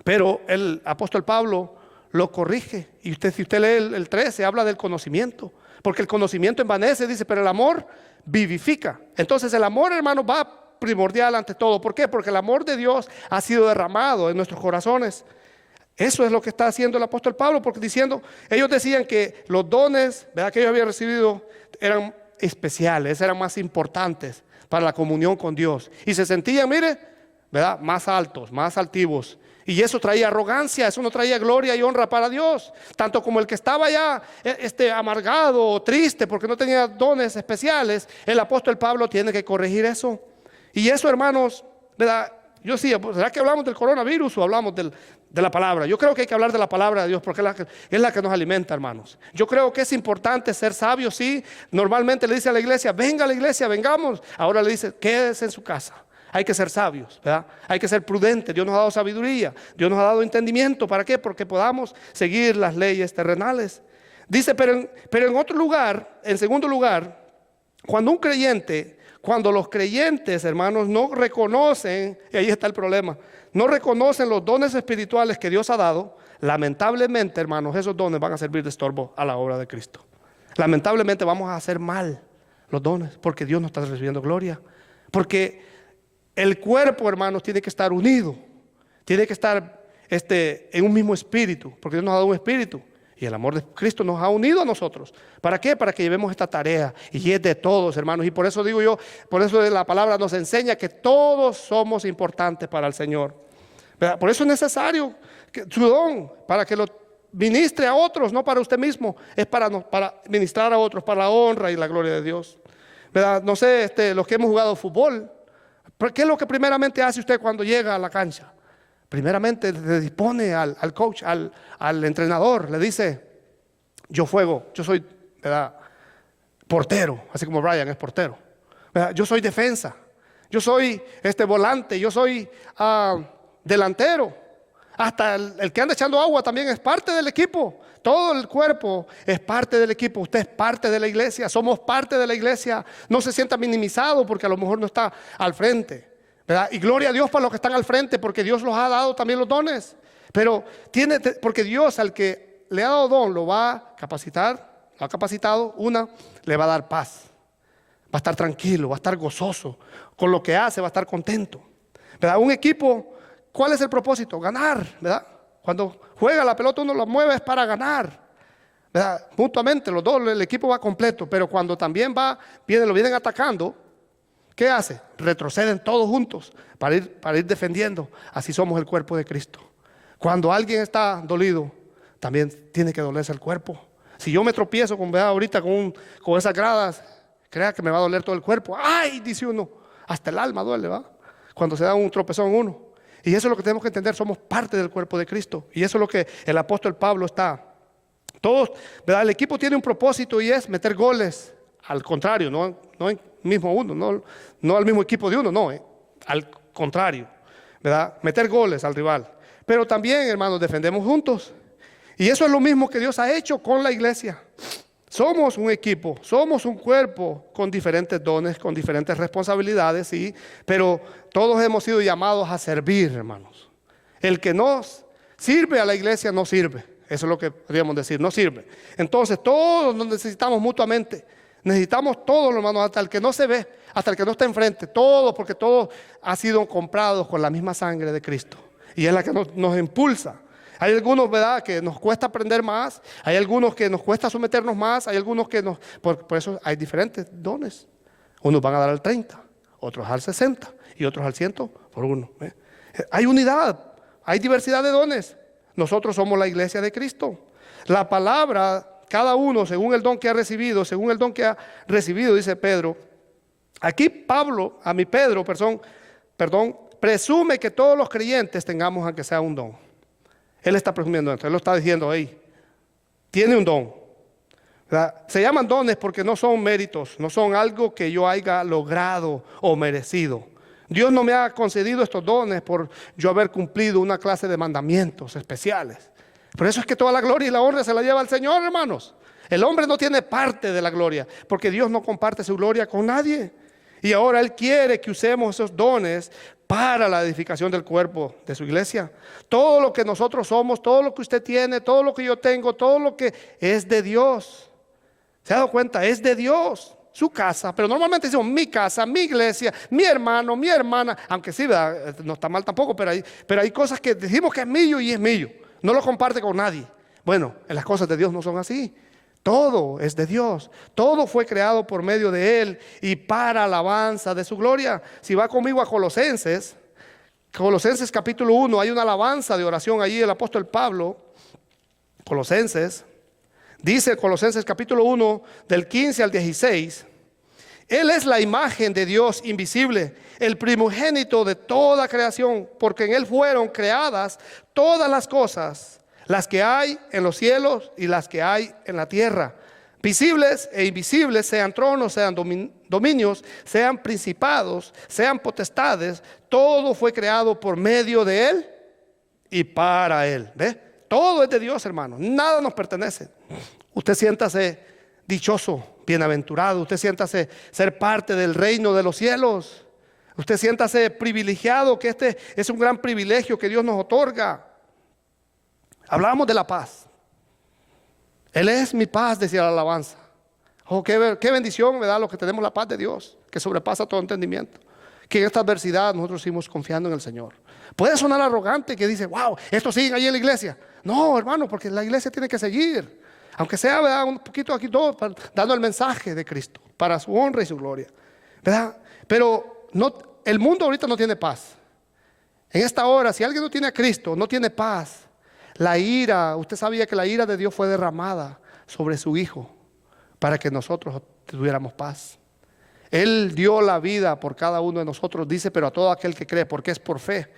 pero el apóstol Pablo lo corrige. Y si usted lee el 13, habla del conocimiento, porque el conocimiento envanece, dice, pero el amor vivifica. Entonces el amor, hermano, va primordial ante todo. ¿Por qué? Porque el amor de Dios ha sido derramado en nuestros corazones. Eso es lo que está haciendo el apóstol Pablo, porque ellos decían que los dones, ¿verdad?, que ellos habían recibido eran especiales, eran más importantes para la comunión con Dios. Y se sentían, mire, ¿verdad?, más altos, más altivos. Y eso traía arrogancia, eso no traía gloria y honra para Dios. Tanto como el que estaba ya amargado o triste porque no tenía dones especiales, el apóstol Pablo tiene que corregir eso. Y eso, hermanos, ¿verdad? Yo decía, ¿será que hablamos del coronavirus o hablamos de la palabra? Yo creo que hay que hablar de la palabra de Dios porque es la que nos alimenta, hermanos. Yo creo que es importante ser sabios, sí. Normalmente le dice a la iglesia, venga a la iglesia, vengamos. Ahora le dice, quédese en su casa. Hay que ser sabios, ¿verdad? Hay que ser prudentes. Dios nos ha dado sabiduría, Dios nos ha dado entendimiento. ¿Para qué? Porque podamos seguir las leyes terrenales. Dice, pero en otro lugar, en segundo lugar, cuando los creyentes, hermanos, no reconocen, y ahí está el problema, no reconocen los dones espirituales que Dios ha dado, lamentablemente, hermanos, esos dones van a servir de estorbo a la obra de Cristo. Lamentablemente vamos a hacer mal los dones, porque Dios no está recibiendo gloria. Porque el cuerpo, hermanos, tiene que estar unido, tiene que estar en un mismo espíritu, porque Dios nos ha dado un espíritu. Y el amor de Cristo nos ha unido a nosotros. ¿Para qué? Para que llevemos esta tarea. Y es de todos, hermanos. Y por eso digo yo, por eso la palabra nos enseña que todos somos importantes para el Señor. ¿Verdad? Por eso es necesario que su don, para que lo ministre a otros, no para usted mismo. Es para ministrar a otros, para la honra y la gloria de Dios. ¿Verdad? No sé, los que hemos jugado fútbol, ¿qué es lo que primeramente hace usted cuando llega a la cancha? Primeramente le dispone al coach, al entrenador, le dice, yo juego, yo soy, ¿verdad?, portero, así como Brian es portero, ¿verdad? Yo soy defensa, yo soy volante, yo soy delantero, hasta el que anda echando agua también es parte del equipo. Todo el cuerpo es parte del equipo. Usted es parte de la iglesia, somos parte de la iglesia. No se sienta minimizado porque a lo mejor no está al frente, ¿verdad? Y gloria a Dios para los que están al frente, porque Dios los ha dado también los dones. Pero porque Dios al que le ha dado don lo va a capacitar, lo ha capacitado, le va a dar paz. Va a estar tranquilo, va a estar gozoso. Con lo que hace va a estar contento, ¿verdad? Un equipo, ¿cuál es el propósito? Ganar, ¿verdad? Cuando juega la pelota uno la mueve es para ganar, ¿verdad? Mutuamente los dos, el equipo va completo. Pero cuando también lo vienen atacando, ¿qué hace? Retroceden todos juntos para ir defendiendo. Así somos el cuerpo de Cristo. Cuando alguien está dolido, también tiene que dolerse el cuerpo. Si yo me tropiezo ahorita con esas gradas, crea que me va a doler todo el cuerpo. ¡Ay!, dice uno, hasta el alma duele, ¿va? Cuando se da un tropezón uno. Y eso es lo que tenemos que entender, somos parte del cuerpo de Cristo. Y eso es lo que el apóstol Pablo está. Todos, ¿verdad? El equipo tiene un propósito y es meter goles. Al contrario, no en mismo uno, no al mismo equipo de uno, no, al contrario, ¿verdad? Meter goles al rival. Pero también, hermanos, defendemos juntos. Y eso es lo mismo que Dios ha hecho con la iglesia. Somos un equipo, somos un cuerpo con diferentes dones, con diferentes responsabilidades, sí, pero todos hemos sido llamados a servir, hermanos. El que no sirve a la iglesia no sirve. Eso es lo que podríamos decir, no sirve. Entonces todos nos necesitamos mutuamente. Necesitamos todos, hermanos, hasta el que no se ve, hasta el que no está enfrente, todos, porque todos han sido comprados con la misma sangre de Cristo. Y es la que nos impulsa. Hay algunos, ¿verdad?, que nos cuesta aprender más. Hay algunos que nos cuesta someternos más. Hay algunos que por eso hay diferentes dones. Unos van a dar al 30, otros al 60 y otros al 100 por uno. Hay unidad, hay diversidad de dones. Nosotros somos la iglesia de Cristo. La palabra, cada uno según el don que ha recibido, dice Pedro. Aquí Pedro, presume que todos los creyentes tengamos aunque sea un don. Él está presumiendo esto, él lo está diciendo ahí. Tiene un don, ¿verdad? Se llaman dones porque no son méritos, no son algo que yo haya logrado o merecido. Dios no me ha concedido estos dones por yo haber cumplido una clase de mandamientos especiales. Por eso es que toda la gloria y la honra se la lleva al Señor, hermanos. El hombre no tiene parte de la gloria, porque Dios no comparte su gloria con nadie. Y ahora Él quiere que usemos esos dones para la edificación del cuerpo de su iglesia. Todo lo que nosotros somos, todo lo que usted tiene, todo lo que yo tengo, todo lo que es de Dios. ¿Se ha dado cuenta? Es de Dios, su casa. Pero normalmente decimos mi casa, mi iglesia, mi hermano, mi hermana. Aunque sí, ¿verdad?, no está mal tampoco, pero hay cosas que decimos que es mío y es mío. No lo comparte con nadie. Bueno, en las cosas de Dios no son así. Todo es de Dios, todo fue creado por medio de Él y para alabanza de su gloria. Si va conmigo a Colosenses capítulo 1, hay una alabanza de oración allí el apóstol Pablo. Dice Colosenses capítulo 1 del 15 al 16. Él es la imagen de Dios invisible, el primogénito de toda creación, porque en Él fueron creadas todas las cosas, las que hay en los cielos y las que hay en la tierra, visibles e invisibles, sean tronos, sean dominios, sean principados, sean potestades. Todo fue creado por medio de Él y para Él. ¿Ve? Todo es de Dios, hermanos. Nada nos pertenece. Usted siéntase dichoso, bienaventurado. Usted siéntase ser parte del reino de los cielos. Usted siéntase privilegiado, que este es un gran privilegio que Dios nos otorga. Hablamos de la paz. Él es mi paz, decía la alabanza. Oh, qué bendición me da lo que tenemos la paz de Dios, que sobrepasa todo entendimiento. Que en esta adversidad nosotros seguimos confiando en el Señor. Puede sonar arrogante que dice, wow, estos siguen allí en la iglesia. No, hermano, porque la iglesia tiene que seguir. Aunque sea, ¿verdad?, un poquito aquí todo, dando el mensaje de Cristo para su honra y su gloria, ¿verdad? Pero no, el mundo ahorita no tiene paz. En esta hora, si alguien no tiene a Cristo, no tiene paz. La ira, usted sabía que la ira de Dios fue derramada sobre su Hijo para que nosotros tuviéramos paz. Él dio la vida por cada uno de nosotros, dice, pero a todo aquel que cree, porque es por fe.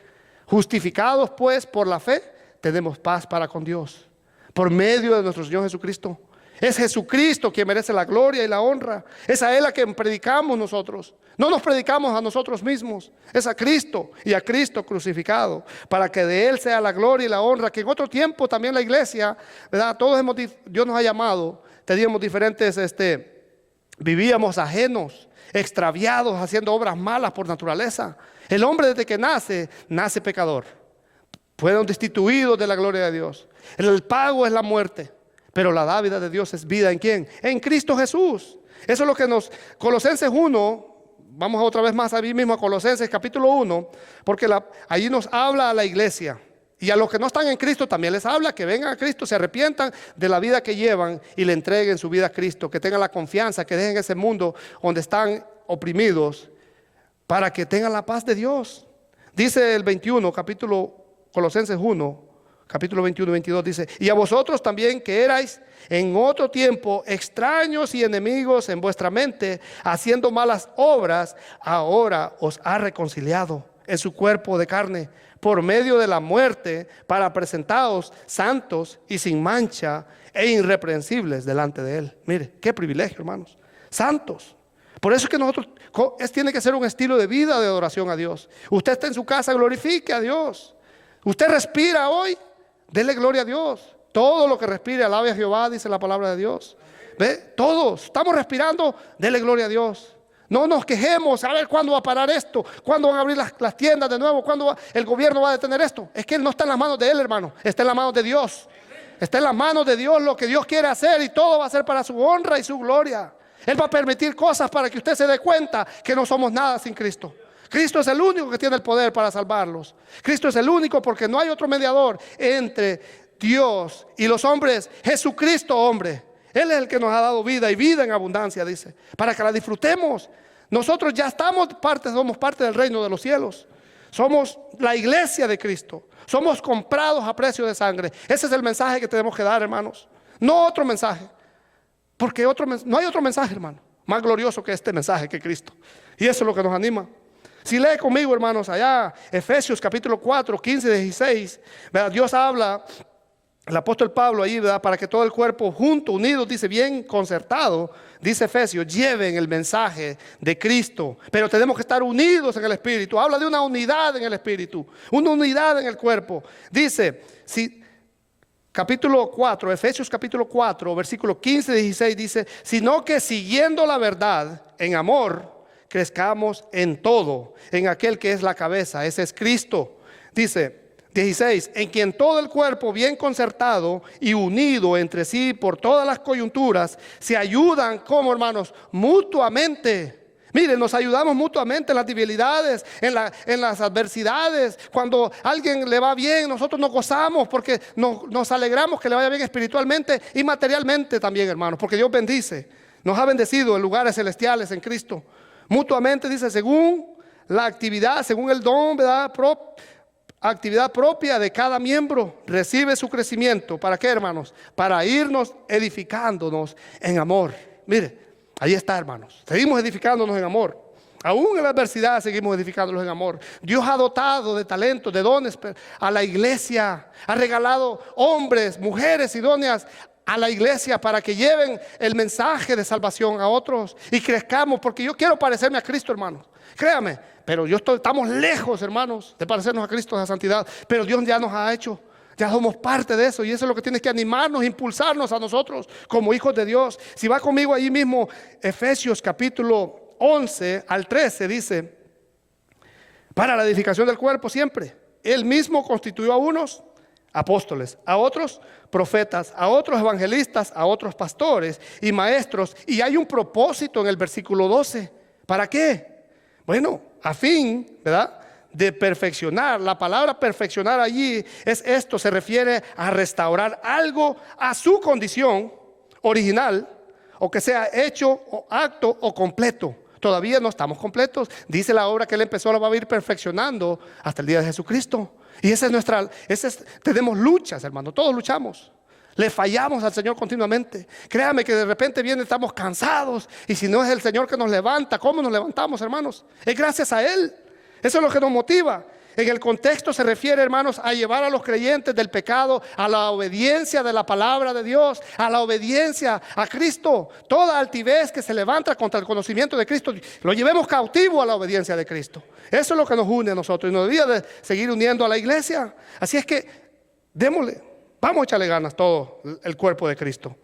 Justificados pues por la fe, tenemos paz para con Dios, por medio de nuestro Señor Jesucristo. Es Jesucristo quien merece la gloria y la honra. Es a Él a quien predicamos nosotros. No nos predicamos a nosotros mismos. Es a Cristo y a Cristo crucificado, para que de Él sea la gloria y la honra. Que en otro tiempo también la iglesia, ¿verdad?, Dios nos ha llamado, teníamos diferentes, vivíamos ajenos, extraviados, haciendo obras malas por naturaleza. El hombre desde que nace pecador. Fueron destituidos de la gloria de Dios. El pago es la muerte, pero la dádiva de Dios es vida. ¿En quién? En Cristo Jesús. Eso es lo que Colosenses 1, vamos otra vez más ahí mismo a Colosenses capítulo 1, porque allí nos habla a la iglesia. Y a los que no están en Cristo también les habla que vengan a Cristo, se arrepientan de la vida que llevan y le entreguen su vida a Cristo, que tengan la confianza, que dejen ese mundo donde están oprimidos, para que tengan la paz de Dios. Dice el 21, Colosenses 1, capítulo 21 y 22, dice: y a vosotros también, que erais en otro tiempo extraños y enemigos en vuestra mente, haciendo malas obras, ahora os ha reconciliado en su cuerpo de carne, por medio de la muerte, para presentaros santos y sin mancha e irreprensibles delante de Él. Mire, qué privilegio, hermanos, santos. Por eso es que nosotros, tiene que ser un estilo de vida de adoración a Dios. Usted está en su casa, glorifique a Dios. Usted respira hoy, dele gloria a Dios. Todo lo que respire, alabe a Jehová, dice la palabra de Dios. ¿Ve? Todos estamos respirando, dele gloria a Dios. No nos quejemos, a ver cuándo va a parar esto, cuándo van a abrir las tiendas de nuevo, cuándo el gobierno va a detener esto. Es que no está en las manos de Él, hermano, está en las manos de Dios. Está en las manos de Dios lo que Dios quiere hacer, y todo va a ser para su honra y su gloria. Él va a permitir cosas para que usted se dé cuenta que no somos nada sin Cristo. Cristo es el único que tiene el poder para salvarlos. Cristo es el único, porque no hay otro mediador entre Dios y los hombres. Jesucristo, hombre. Él es el que nos ha dado vida, y vida en abundancia, dice, para que la disfrutemos. Nosotros ya somos parte del reino de los cielos. Somos la iglesia de Cristo. Somos comprados a precio de sangre. Ese es el mensaje que tenemos que dar, hermanos. No otro mensaje. Porque no hay otro mensaje, hermano, más glorioso que este mensaje, que Cristo. Y eso es lo que nos anima. Si lee conmigo, hermanos, allá Efesios capítulo 4, 15, 16, ¿verdad? Dios habla, el apóstol Pablo ahí, ¿verdad?, para que todo el cuerpo junto, unido, dice, bien concertado, dice Efesios, lleven el mensaje de Cristo. Pero tenemos que estar unidos en el Espíritu. Habla de una unidad en el Espíritu, una unidad en el cuerpo. Dice, capítulo 4, Efesios capítulo 4, versículo 15, 16, dice: sino que siguiendo la verdad en amor, crezcamos en todo, en aquel que es la cabeza, ese es Cristo. Dice 16, en quien todo el cuerpo bien concertado y unido entre sí por todas las coyunturas, se ayudan, como hermanos, mutuamente. Miren, nos ayudamos mutuamente en las debilidades, en las adversidades. Cuando a alguien le va bien, nosotros nos gozamos, porque nos alegramos que le vaya bien espiritualmente y materialmente también, hermanos, porque Dios bendice. Nos ha bendecido en lugares celestiales en Cristo. Mutuamente, dice, según la actividad, según el don, ¿verdad?, actividad propia de cada miembro, recibe su crecimiento. ¿Para qué, hermanos? Para irnos edificándonos en amor. Mire, ahí está, hermanos. Seguimos edificándonos en amor. Aún en la adversidad seguimos edificándonos en amor. Dios ha dotado de talentos, de dones a la iglesia. Ha regalado hombres, mujeres idóneas a la iglesia para que lleven el mensaje de salvación a otros y crezcamos, porque yo quiero parecerme a Cristo, hermanos. Créame, pero estamos lejos, hermanos, de parecernos a Cristo, de la santidad. Pero Dios ya nos ha hecho, Ya somos parte de eso y eso es lo que tiene que animarnos, impulsarnos a nosotros como hijos de Dios. Si va conmigo ahí mismo, Efesios capítulo 11 al 13 dice: para la edificación del cuerpo siempre. Él mismo constituyó a unos apóstoles, a otros profetas, a otros evangelistas, a otros pastores y maestros. Y hay un propósito en el versículo 12. ¿Para qué? Bueno, a fin, ¿verdad?, de perfeccionar. La palabra perfeccionar allí es esto, se refiere a restaurar algo a su condición original, o que sea hecho o acto o completo. Todavía no estamos completos. Dice la obra que Él empezó la va a ir perfeccionando hasta el día de Jesucristo. Y esa es nuestra, tenemos luchas, hermano, todos luchamos. Le fallamos al Señor continuamente. Créame que de repente estamos cansados, y si no es el Señor que nos levanta, ¿cómo nos levantamos, hermanos? Es gracias a Él. Eso es lo que nos motiva. En el contexto se refiere, hermanos, a llevar a los creyentes del pecado a la obediencia de la palabra de Dios, a la obediencia a Cristo. Toda altivez que se levanta contra el conocimiento de Cristo, lo llevemos cautivo a la obediencia de Cristo. Eso es lo que nos une a nosotros y nos debía de seguir uniendo a la iglesia. Así es que démosle, vamos a echarle ganas todo el cuerpo de Cristo.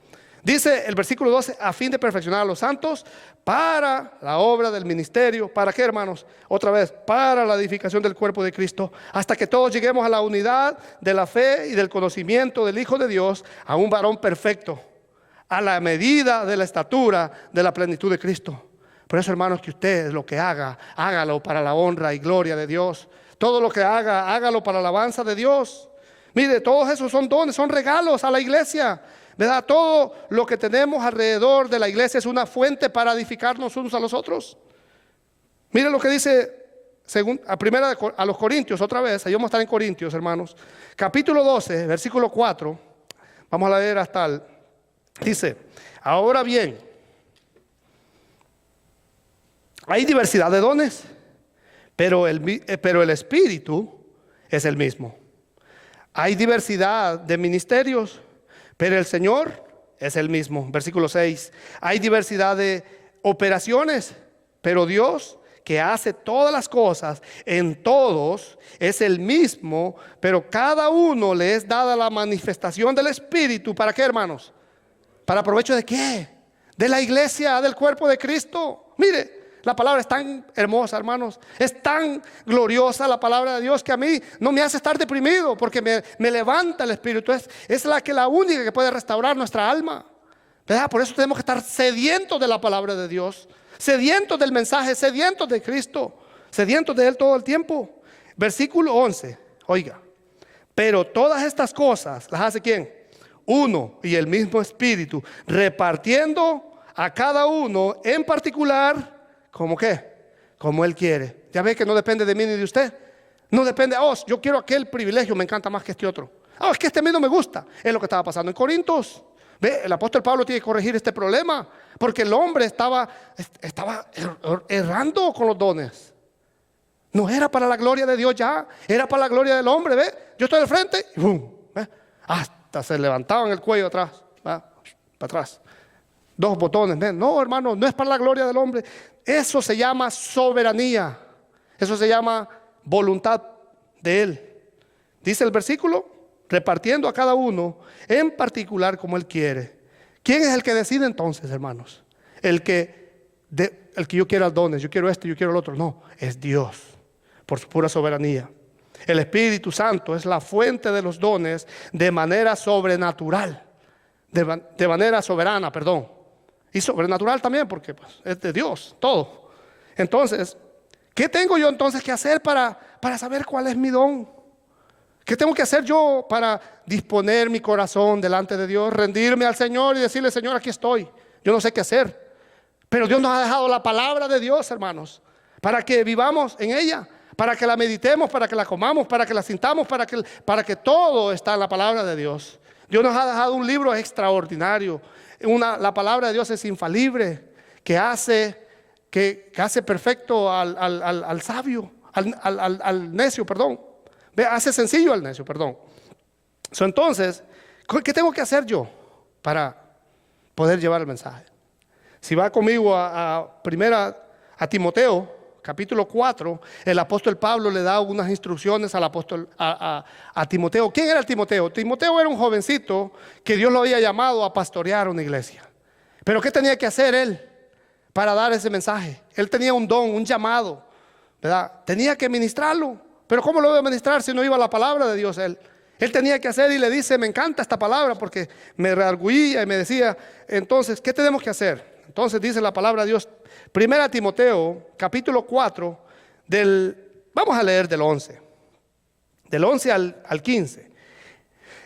Dice el versículo 12, a fin de perfeccionar a los santos para la obra del ministerio. ¿Para qué, hermanos? Otra vez, para la edificación del cuerpo de Cristo, hasta que todos lleguemos a la unidad de la fe y del conocimiento del Hijo de Dios, a un varón perfecto, a la medida de la estatura de la plenitud de Cristo. Por eso, hermanos, que usted lo que haga, hágalo para la honra y gloria de Dios. Todo lo que haga, hágalo para la alabanza de Dios. Mire, todos esos son dones, son regalos a la iglesia, ¿verdad? Todo lo que tenemos alrededor de la iglesia es una fuente para edificarnos unos a los otros. Mire lo que dice a los Corintios, otra vez. Ahí vamos a estar en Corintios, hermanos. Capítulo 12, versículo 4. Vamos a leer hasta el... Dice: ahora bien, hay diversidad de dones, pero el Espíritu es el mismo. Hay diversidad de ministerios, pero el Señor es el mismo. Versículo 6. Hay diversidad de operaciones, pero Dios, que hace todas las cosas en todos, es el mismo, pero cada uno le es dada la manifestación del Espíritu. ¿Para qué, hermanos? ¿Para provecho de qué? De la iglesia, del cuerpo de Cristo. Mire, la palabra es tan hermosa, hermanos. Es tan gloriosa la palabra de Dios que a mí no me hace estar deprimido, porque me levanta el Espíritu. Es la única que puede restaurar nuestra alma, ¿verdad? Por eso tenemos que estar sedientos de la palabra de Dios, sedientos del mensaje, sedientos de Cristo, sedientos de Él todo el tiempo. Versículo 11, oiga: pero todas estas cosas las hace ¿quién? Uno y el mismo Espíritu, repartiendo a cada uno en particular. ¿Cómo qué? Como Él quiere. Ya ve que no depende de mí ni de usted. No depende, yo quiero aquel privilegio, me encanta más que este otro. Es que este a mí no me gusta. Es lo que estaba pasando en Corintios. Ve, el apóstol Pablo tiene que corregir este problema, porque el hombre estaba errando con los dones. No era para la gloria de Dios ya, era para la gloria del hombre. Ve, yo estoy al frente y ¡bum! ¿Ve? Hasta se levantaban el cuello atrás, para atrás. 2 botones. ¿Ve? No, hermano, no es para la gloria del hombre. Eso se llama soberanía. Eso se llama voluntad de Él. Dice el versículo: repartiendo a cada uno en particular como Él quiere. ¿Quién es el que decide entonces, hermanos? El que yo quiera dones, yo quiero esto, yo quiero el otro. No, es Dios, por su pura soberanía. El Espíritu Santo es la fuente de los dones de manera sobrenatural, de manera soberana, perdón. Y sobrenatural también, porque pues, es de Dios, todo. Entonces, ¿qué tengo yo entonces que hacer para saber cuál es mi don? ¿Qué tengo que hacer yo para disponer mi corazón delante de Dios? Rendirme al Señor y decirle: Señor, aquí estoy. Yo no sé qué hacer. Pero Dios nos ha dejado la palabra de Dios, hermanos, para que vivamos en ella, para que la meditemos, para que la comamos, para que la sintamos, para que todo está en la palabra de Dios. Dios nos ha dejado un libro extraordinario. La palabra de Dios es infalible, que hace perfecto al sabio, al necio, perdón. Hace sencillo al necio, perdón. Entonces, ¿qué tengo que hacer yo para poder llevar el mensaje? Si va conmigo a Timoteo, capítulo 4, el apóstol Pablo le da unas instrucciones al apóstol a Timoteo. ¿Quién era Timoteo? Timoteo era un jovencito que Dios lo había llamado a pastorear una iglesia. Pero ¿qué tenía que hacer él para dar ese mensaje? Él tenía un don, un llamado, ¿verdad? Tenía que ministrarlo. Pero ¿cómo lo iba a ministrar si no iba a la palabra de Dios él? Él tenía que hacer y le dice, me encanta esta palabra porque me redarguía y me decía, entonces, ¿qué tenemos que hacer? Entonces dice la palabra de Dios, 1 Timoteo, capítulo 4, vamos a leer del 11 al 15.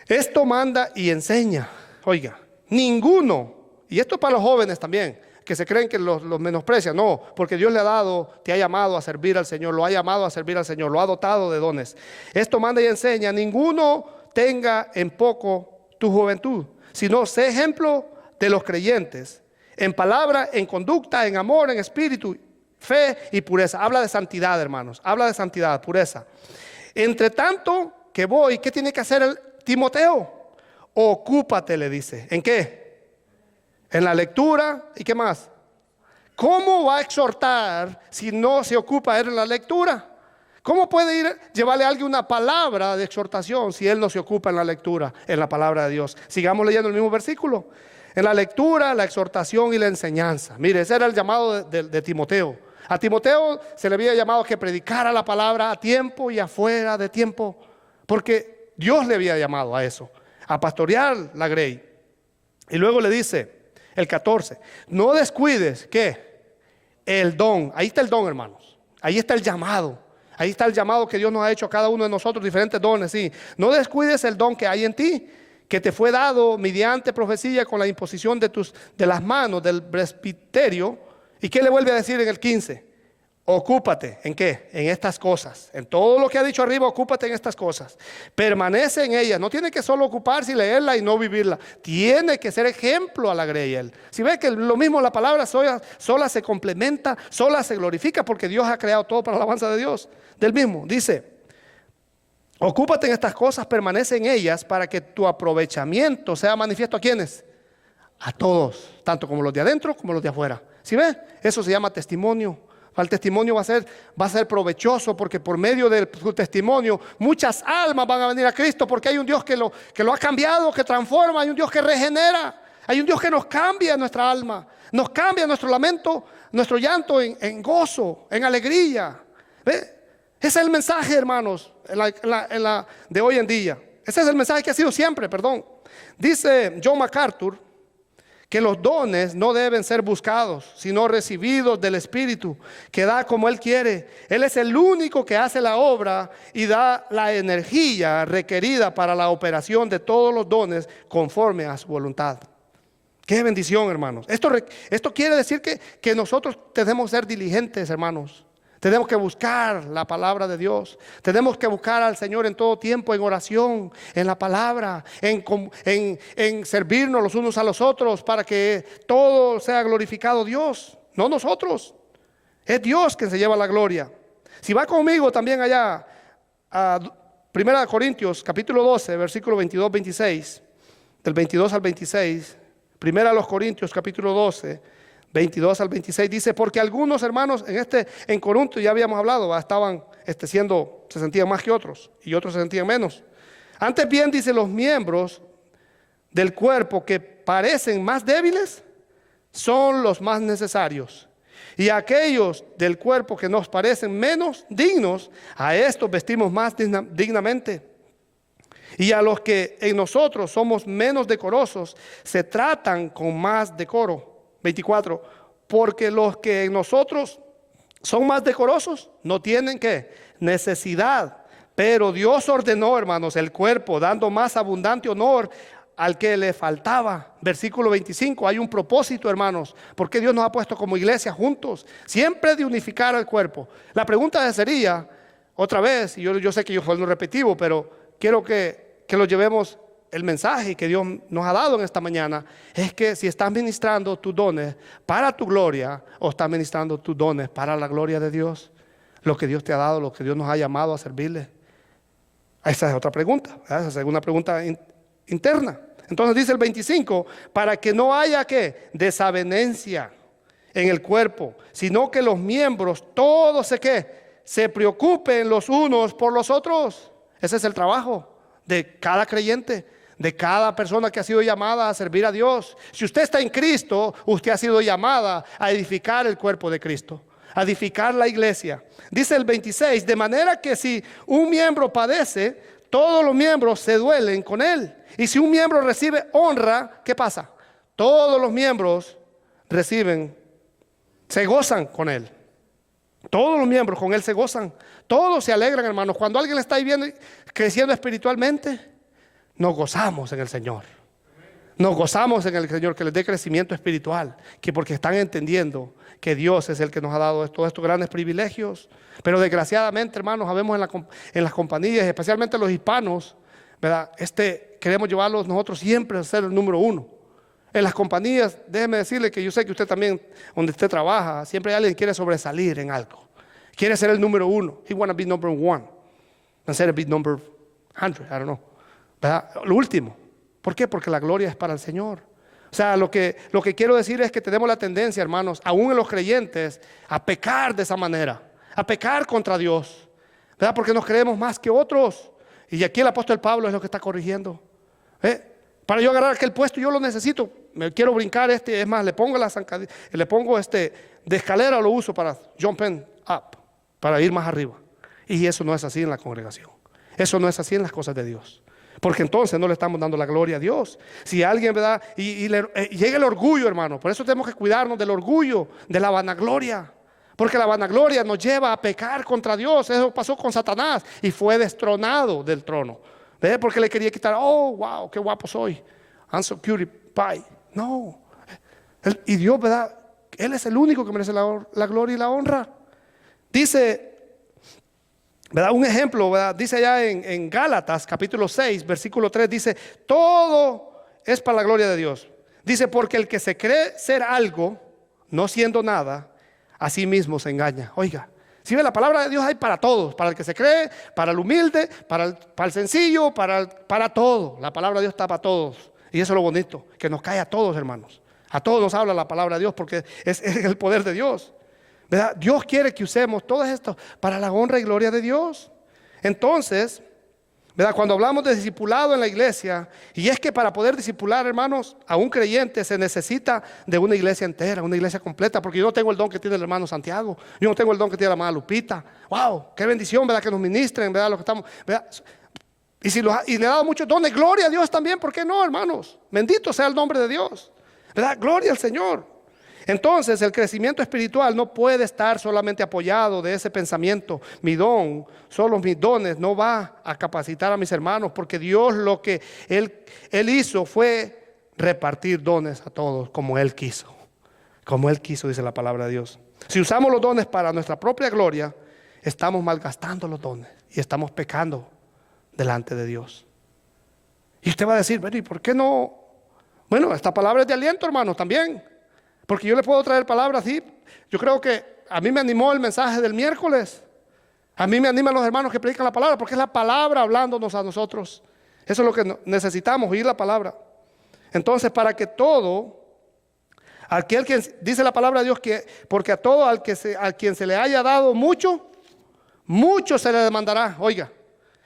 Esto manda y enseña, oiga, ninguno, y esto es para los jóvenes también, que se creen que los menosprecian, no, porque Dios le ha dado, te ha llamado a servir al Señor, lo ha llamado a servir al Señor, lo ha dotado de dones. Esto manda y enseña, ninguno tenga en poco tu juventud, sino sé ejemplo de los creyentes, en palabra, en conducta, en amor, en espíritu, fe y pureza. Habla de santidad, hermanos, habla de santidad, pureza. Entre tanto que voy, ¿qué tiene que hacer el Timoteo? Ocúpate, le dice, ¿en qué? En la lectura, ¿y qué más? ¿Cómo va a exhortar si no se ocupa él en la lectura? ¿Cómo puede llevarle a alguien una palabra de exhortación si él no se ocupa en la lectura, en la palabra de Dios? Sigamos leyendo el mismo versículo. En la lectura, la exhortación y la enseñanza. Mire, ese era el llamado de Timoteo. A Timoteo se le había llamado que predicara la palabra a tiempo y afuera de tiempo, porque Dios le había llamado a eso, a pastorear la grey. Y luego le dice, el 14, no descuides, ¿qué? El don. Ahí está el don, hermanos. Ahí está el llamado. Ahí está el llamado que Dios nos ha hecho a cada uno de nosotros, diferentes dones, sí. No descuides el don que hay en ti, que te fue dado mediante profecía con la imposición de las manos del presbiterio. ¿Y qué le vuelve a decir en el 15? Ocúpate, ¿en qué? En estas cosas. En todo lo que ha dicho arriba, ocúpate en estas cosas. Permanece en ellas. No tiene que solo ocuparse y leerla y no vivirla. Tiene que ser ejemplo a la grey. Si ve que lo mismo la palabra sola se complementa, sola se glorifica, porque Dios ha creado todo para la alabanza de Dios. Del mismo, dice, ocúpate en estas cosas, permanece en ellas, para que tu aprovechamiento sea manifiesto a ¿quiénes? A todos, tanto como los de adentro como los de afuera. ¿Sí ve? Eso se llama testimonio. El testimonio va a ser provechoso, porque por medio de su testimonio muchas almas van a venir a Cristo, porque hay un Dios que lo ha cambiado, que transforma, hay un Dios que regenera, hay un Dios que nos cambia nuestra alma, nos cambia nuestro lamento, nuestro llanto en gozo, en alegría. ¿Ve? Ese es el mensaje, hermanos, de hoy en día. Ese es el mensaje que ha sido siempre, perdón. Dice John MacArthur que los dones no deben ser buscados, sino recibidos del Espíritu, que da como Él quiere. Él es el único que hace la obra y da la energía requerida para la operación de todos los dones conforme a su voluntad. Qué bendición, hermanos. Esto quiere decir que nosotros tenemos que ser diligentes, hermanos. Tenemos que buscar la palabra de Dios. Tenemos que buscar al Señor en todo tiempo, en oración, en la palabra, en servirnos los unos a los otros, para que todo sea glorificado Dios, no nosotros. Es Dios quien se lleva la gloria. Si va conmigo también allá a 1 Corintios capítulo 12, versículo 22-26, del 22 al 26, 1 Corintios capítulo 12, 22 al 26, dice, porque algunos hermanos en Corinto, ya habíamos hablado, estaban se sentían más que otros, y otros se sentían menos. Antes bien, dice, los miembros del cuerpo que parecen más débiles son los más necesarios, y aquellos del cuerpo que nos parecen menos dignos, a estos vestimos más dignamente. Y a los que en nosotros somos menos decorosos, se tratan con más decoro. 24, porque los que en nosotros son más decorosos no tienen ¿qué? Necesidad, pero Dios ordenó, hermanos, el cuerpo, dando más abundante honor al que le faltaba. Versículo 25, hay un propósito, hermanos, porque Dios nos ha puesto como iglesia juntos, siempre de unificar al cuerpo. La pregunta sería, otra vez, y yo sé que yo fui repetitivo, pero quiero que lo llevemos. El mensaje que Dios nos ha dado en esta mañana es que si estás ministrando tus dones para tu gloria, o estás ministrando tus dones para la gloria de Dios, lo que Dios te ha dado, lo que Dios nos ha llamado a servirle. Esa es otra pregunta, esa es una pregunta interna. Entonces dice el 25, para que no haya ¿qué? Desavenencia en el cuerpo, sino que los miembros, todos se preocupen los unos por los otros. Ese es el trabajo de cada creyente, de cada persona que ha sido llamada a servir a Dios. Si usted está en Cristo, usted ha sido llamada a edificar el cuerpo de Cristo, a edificar la iglesia. Dice el 26, de manera que si un miembro padece, todos los miembros se duelen con él. Y si un miembro recibe honra, ¿qué pasa? Todos los miembros se gozan con él. Todos los miembros con él se gozan. Todos se alegran, hermanos. Cuando alguien está viviendo, creciendo espiritualmente, nos gozamos en el Señor. Nos gozamos en el Señor, que les dé crecimiento espiritual, que porque están entendiendo que Dios es el que nos ha dado todos estos grandes privilegios. Pero desgraciadamente, hermanos, sabemos en las compañías, especialmente los hispanos, ¿verdad? Queremos llevarlos nosotros siempre a ser el número uno. En las compañías, déjeme decirle que yo sé que usted también, donde usted trabaja, siempre hay alguien que quiere sobresalir en algo. Quiere ser el número uno. He wanna be number one. Instead of be number 100, I don't know. ¿Verdad? Lo último. ¿Por qué? Porque la gloria es para el Señor. O sea, lo que quiero decir es que tenemos la tendencia, hermanos, aún en los creyentes, a pecar de esa manera, a pecar contra Dios, ¿verdad? Porque nos creemos más que otros. Y aquí el apóstol Pablo es lo que está corrigiendo. Para yo agarrar aquel puesto, yo lo necesito. Me quiero brincar es más, le pongo de escalera, lo uso para jumping up, para ir más arriba. Y eso no es así en la congregación. Eso no es así en las cosas de Dios. Porque entonces no le estamos dando la gloria a Dios. Si alguien, ¿verdad? Llega el orgullo, hermano. Por eso tenemos que cuidarnos del orgullo, de la vanagloria. Porque la vanagloria nos lleva a pecar contra Dios. Eso pasó con Satanás y fue destronado del trono. ¿Ve? Porque le quería quitar, oh, wow, qué guapo soy. I'm so cutie pie. No. Y Dios, ¿verdad? Él es el único que merece la gloria y la honra. Dice, ¿verdad? Un ejemplo, ¿verdad? Dice allá en Gálatas capítulo 6 versículo 3, dice, todo es para la gloria de Dios. Dice, porque el que se cree ser algo, no siendo nada, a sí mismo se engaña. Oiga, si ve, la palabra de Dios hay para todos, para el que se cree, para el humilde, para el sencillo, para todo. La palabra de Dios está para todos. Y eso es lo bonito, que nos cae a todos, hermanos. A todos nos habla la palabra de Dios porque es el poder de Dios, ¿verdad? Dios quiere que usemos todo esto para la honra y gloria de Dios. Entonces, ¿verdad? Cuando hablamos de discipulado en la iglesia, y es que para poder discipular, hermanos, a un creyente se necesita de una iglesia entera, una iglesia completa, porque yo no tengo el don que tiene el hermano Santiago, yo no tengo el don que tiene la hermana Lupita. Wow, qué bendición, ¿verdad? Que nos ministren, ¿verdad? Lo que estamos, ¿verdad? Y le ha dado muchos dones, gloria a Dios también, ¿por qué no, hermanos? Bendito sea el nombre de Dios, ¿verdad? Gloria al Señor. Entonces el crecimiento espiritual no puede estar solamente apoyado de ese pensamiento, mi don, solo mis dones, no va a capacitar a mis hermanos, porque Dios lo que Él hizo fue repartir dones a todos como Él quiso, dice la palabra de Dios. Si usamos los dones para nuestra propia gloria, estamos malgastando los dones y estamos pecando delante de Dios. Y usted va a decir, bueno, ¿y por qué no? Bueno, esta palabra es de aliento, hermanos, también. Porque yo le puedo traer palabras así. Yo creo que a mí me animó el mensaje del miércoles. A mí me animan los hermanos que predican la palabra, porque es la palabra hablándonos a nosotros. Eso es lo que necesitamos, oír la palabra. Entonces, para que todo, aquel que dice la palabra de Dios, que porque a todo al quien se le haya dado mucho, mucho se le demandará. Oiga,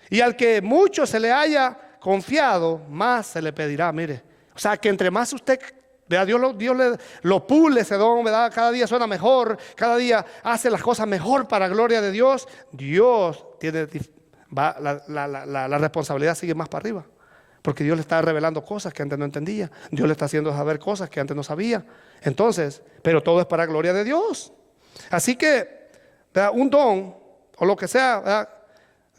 y al que mucho se le haya confiado, más se le pedirá. Mire, o sea, que entre más usted, ¿verdad? Dios lo pule ese don, ¿verdad? Cada día suena mejor, cada día hace las cosas mejor para la gloria de Dios. Dios tiene, la responsabilidad sigue más para arriba, porque Dios le está revelando cosas que antes no entendía. Dios le está haciendo saber cosas que antes no sabía. Entonces, pero todo es para la gloria de Dios. Así que, ¿verdad? Un don o lo que sea, ¿verdad?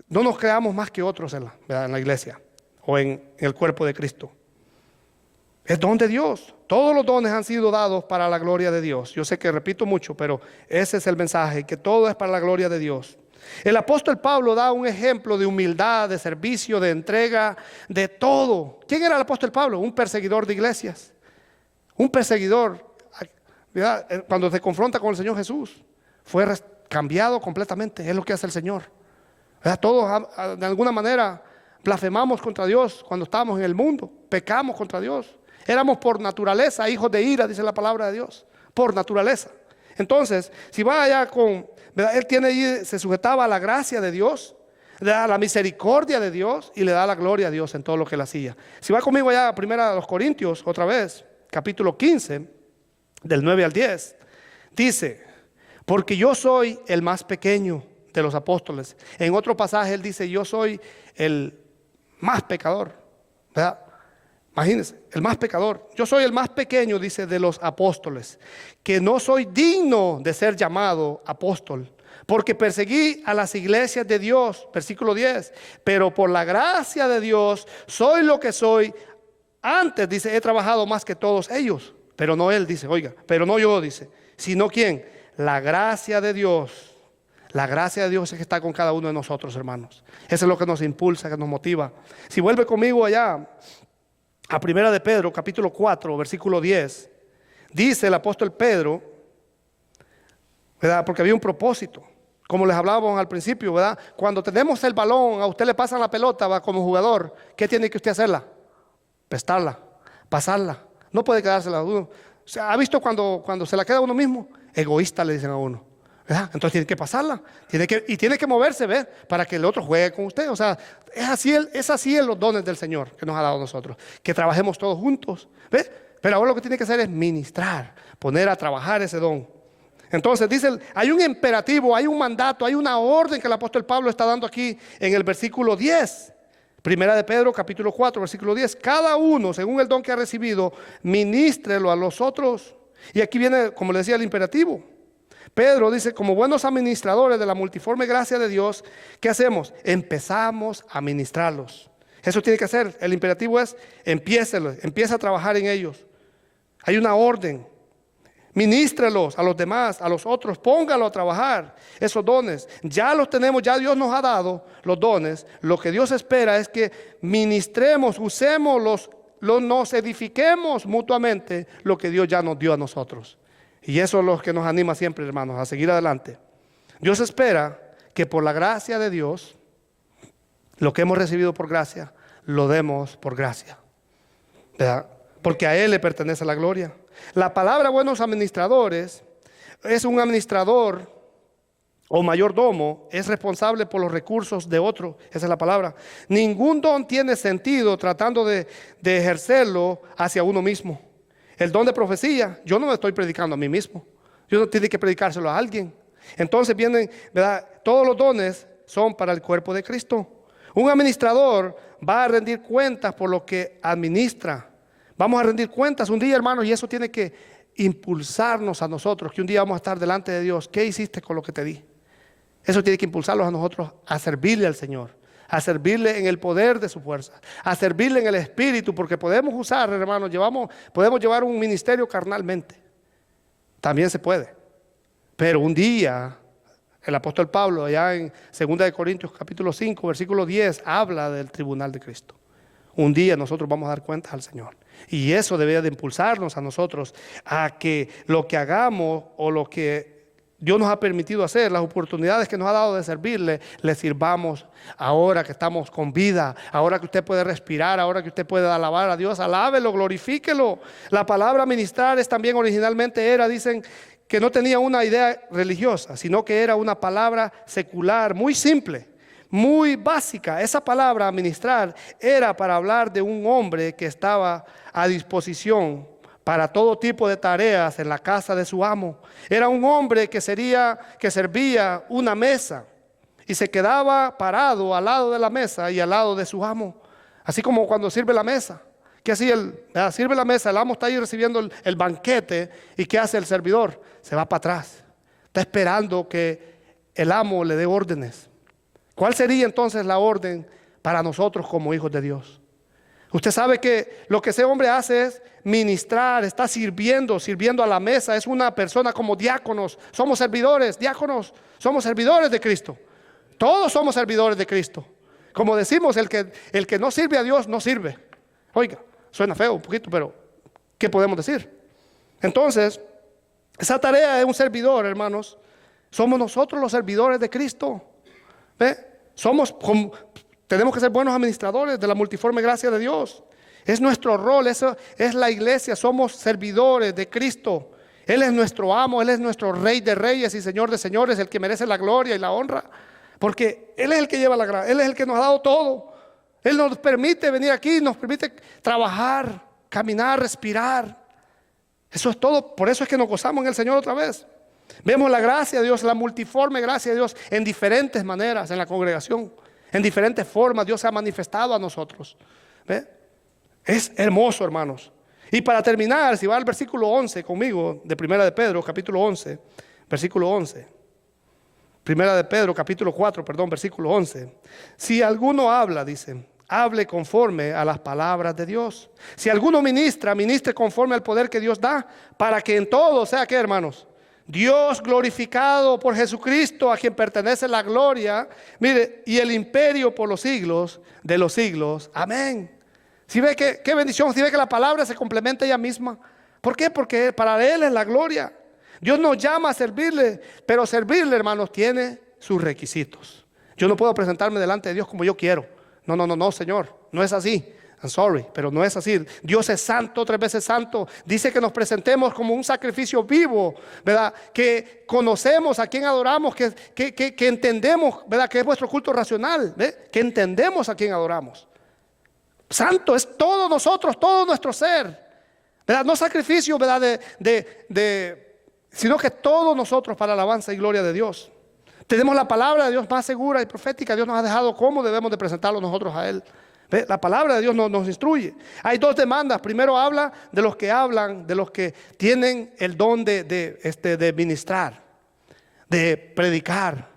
No nos creamos más que otros en la iglesia o en el cuerpo de Cristo. Es don de Dios. Todos los dones han sido dados para la gloria de Dios. Yo sé que repito mucho, pero ese es el mensaje, que todo es para la gloria de Dios. El apóstol Pablo da un ejemplo de humildad, de servicio, de entrega, de todo. ¿Quién era el apóstol Pablo? Un perseguidor de iglesias. Un perseguidor, ¿verdad? Cuando se confronta con el Señor Jesús, fue cambiado completamente. Es lo que hace el Señor, ¿verdad? Todos de alguna manera blasfemamos contra Dios cuando estábamos en el mundo. Pecamos contra Dios. Éramos por naturaleza hijos de ira, dice la palabra de Dios. por naturaleza. Entonces, si va allá con, ¿verdad? Él tiene ahí, se sujetaba a la gracia de Dios, le da la misericordia de Dios y le da la gloria a Dios en todo lo que él hacía. Si va conmigo allá a 1 Corintios, otra vez, capítulo 15, del 9 al 10, dice, porque yo soy el más pequeño de los apóstoles. En otro pasaje él dice, yo soy el más pecador, ¿verdad? Imagínense, el más pecador. Yo soy el más pequeño, dice, de los apóstoles, que no soy digno de ser llamado apóstol, porque perseguí a las iglesias de Dios, versículo 10, pero por la gracia de Dios soy lo que soy. Antes, dice, he trabajado más que todos ellos, pero no él, dice, oiga, pero no yo, dice, sino ¿quién? La gracia de Dios. La gracia de Dios es que está con cada uno de nosotros, hermanos. Eso es lo que nos impulsa, que nos motiva. Si vuelve conmigo allá a 1 de Pedro, capítulo 4, versículo 10, dice el apóstol Pedro, ¿verdad? Porque había un propósito, como les hablábamos al principio, ¿verdad? Cuando tenemos el balón, a usted le pasan la pelota, va como jugador, ¿qué tiene que usted hacerla? Prestarla, pasarla, no puede quedársela uno. O sea, ¿ha visto cuando se la queda uno mismo? Egoísta le dicen a uno, ¿verdad? Entonces tiene que pasarla, tiene que moverse, ¿ves? Para que el otro juegue con usted. O sea, es así en los dones del Señor que nos ha dado a nosotros, que trabajemos todos juntos, ¿ves? Pero ahora lo que tiene que hacer es ministrar, poner a trabajar ese don. Entonces dice, hay un imperativo, hay un mandato, hay una orden que el apóstol Pablo está dando aquí en el versículo 10. 1 de Pedro, capítulo 4, versículo 10. Cada uno, según el don que ha recibido, ministrelo a los otros. Y aquí viene, como le decía, el imperativo. Pedro dice, como buenos administradores de la multiforme gracia de Dios, ¿qué hacemos? Empezamos a ministrarlos. Eso tiene que hacer. El imperativo es, empieza a trabajar en ellos. Hay una orden. Ministrelos a los demás, a los otros, póngalo a trabajar esos dones. Ya los tenemos, ya Dios nos ha dado los dones. Lo que Dios espera es que ministremos, usemos nos edifiquemos mutuamente lo que Dios ya nos dio a nosotros. Y eso es lo que nos anima siempre, hermanos, a seguir adelante. Dios espera que por la gracia de Dios, lo que hemos recibido por gracia, lo demos por gracia, ¿verdad? Porque a Él le pertenece la gloria. La palabra buenos administradores es un administrador o mayordomo, es responsable por los recursos de otro. Esa es la palabra. Ningún don tiene sentido tratando de ejercerlo hacia uno mismo. El don de profecía, yo no me estoy predicando a mí mismo. Yo no tengo que predicárselo a alguien. Entonces vienen, ¿verdad? Todos los dones son para el cuerpo de Cristo. Un administrador va a rendir cuentas por lo que administra. Vamos a rendir cuentas un día, hermanos, y eso tiene que impulsarnos a nosotros, que un día vamos a estar delante de Dios. ¿Qué hiciste con lo que te di? Eso tiene que impulsarlos a nosotros a servirle al Señor, a servirle en el poder de su fuerza, a servirle en el Espíritu, porque podemos usar, hermanos, podemos llevar un ministerio carnalmente. También se puede. Pero un día, el apóstol Pablo, allá en 2 Corintios capítulo 5, versículo 10, habla del tribunal de Cristo. Un día nosotros vamos a dar cuentas al Señor. Y eso debe de impulsarnos a nosotros a que lo que hagamos o lo que Dios nos ha permitido hacer, las oportunidades que nos ha dado de servirle, le sirvamos ahora que estamos con vida, ahora que usted puede respirar, ahora que usted puede alabar a Dios, alábelo, glorifíquelo. La palabra ministrar es también originalmente dicen que no tenía una idea religiosa, sino que era una palabra secular, muy simple, muy básica. Esa palabra ministrar era para hablar de un hombre que estaba a disposición para todo tipo de tareas en la casa de su amo. Era un hombre que servía una mesa y se quedaba parado al lado de la mesa y al lado de su amo. Así como cuando sirve la mesa. ¿Qué hacía sirve la mesa, el amo está ahí recibiendo el banquete, y ¿qué hace el servidor? Se va para atrás. Está esperando que el amo le dé órdenes. ¿Cuál sería entonces la orden para nosotros como hijos de Dios? Usted sabe que lo que ese hombre hace es ministrar, está sirviendo a la mesa. Es una persona como diáconos. Somos servidores, diáconos, somos servidores de Cristo. Todos somos servidores de Cristo. Como decimos, el que no sirve a Dios no sirve. Oiga, suena feo un poquito, pero ¿qué podemos decir? Entonces, esa tarea de un servidor, hermanos, somos nosotros los servidores de Cristo. ¿Ve? Tenemos que ser buenos administradores de la multiforme gracia de Dios. Es nuestro rol, eso es la iglesia, somos servidores de Cristo. Él es nuestro amo, Él es nuestro Rey de reyes y Señor de señores, el que merece la gloria y la honra. Porque Él es el que lleva la gracia, Él es el que nos ha dado todo. Él nos permite venir aquí, nos permite trabajar, caminar, respirar. Eso es todo, por eso es que nos gozamos en el Señor otra vez. Vemos la gracia de Dios, la multiforme gracia de Dios en diferentes maneras en la congregación. En diferentes formas Dios se ha manifestado a nosotros. ¿Ve? Es hermoso, hermanos. Y para terminar, si va al versículo 11 conmigo, de Primera de Pedro, capítulo 11, versículo 11. Primera de Pedro, capítulo 4, perdón, versículo 11. Si alguno habla, dice, hable conforme a las palabras de Dios. Si alguno ministra, ministre conforme al poder que Dios da, para que en todo sea, ¿qué, hermanos? Dios glorificado por Jesucristo, a quien pertenece la gloria, mire, y el imperio por los siglos de los siglos. Amén. Si ve que, qué bendición, si ve que la palabra se complementa ella misma. ¿Por qué? Porque para Él es la gloria. Dios nos llama a servirle, pero servirle, hermanos, tiene sus requisitos. Yo no puedo presentarme delante de Dios como yo quiero. No, Señor, no es así. I'm sorry, pero no es así. Dios es santo, 3 veces santo. Dice que nos presentemos como un sacrificio vivo, ¿verdad? Que conocemos a quien adoramos, que entendemos, ¿verdad? Que es vuestro culto racional, ¿ve? Que entendemos a quien adoramos. Santo es todo nosotros, todo nuestro ser, ¿verdad? No sacrificio, ¿verdad? Sino que todos nosotros para alabanza y gloria de Dios. Tenemos la palabra de Dios más segura y profética. Dios nos ha dejado cómo debemos de presentarlo nosotros a Él. ¿Ve? La palabra de Dios nos instruye. Hay 2 demandas. Primero habla de los que hablan, de los que tienen el don de ministrar, de predicar,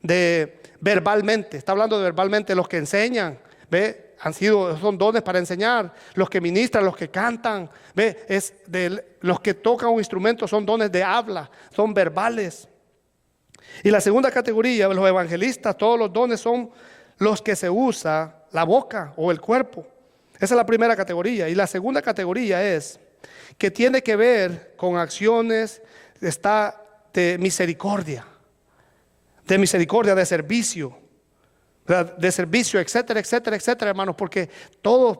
de verbalmente. Está hablando de verbalmente los que enseñan, ¿ve? Son dones para enseñar. Los que ministran, los que cantan, ¿ve? Los que tocan un instrumento son dones de habla, son verbales. Y la segunda categoría, los evangelistas, todos los dones son los que se usa la boca o el cuerpo. Esa es la primera categoría. Y la segunda categoría es que tiene que ver con acciones de misericordia, de servicio. De servicio, etcétera, hermanos, porque todos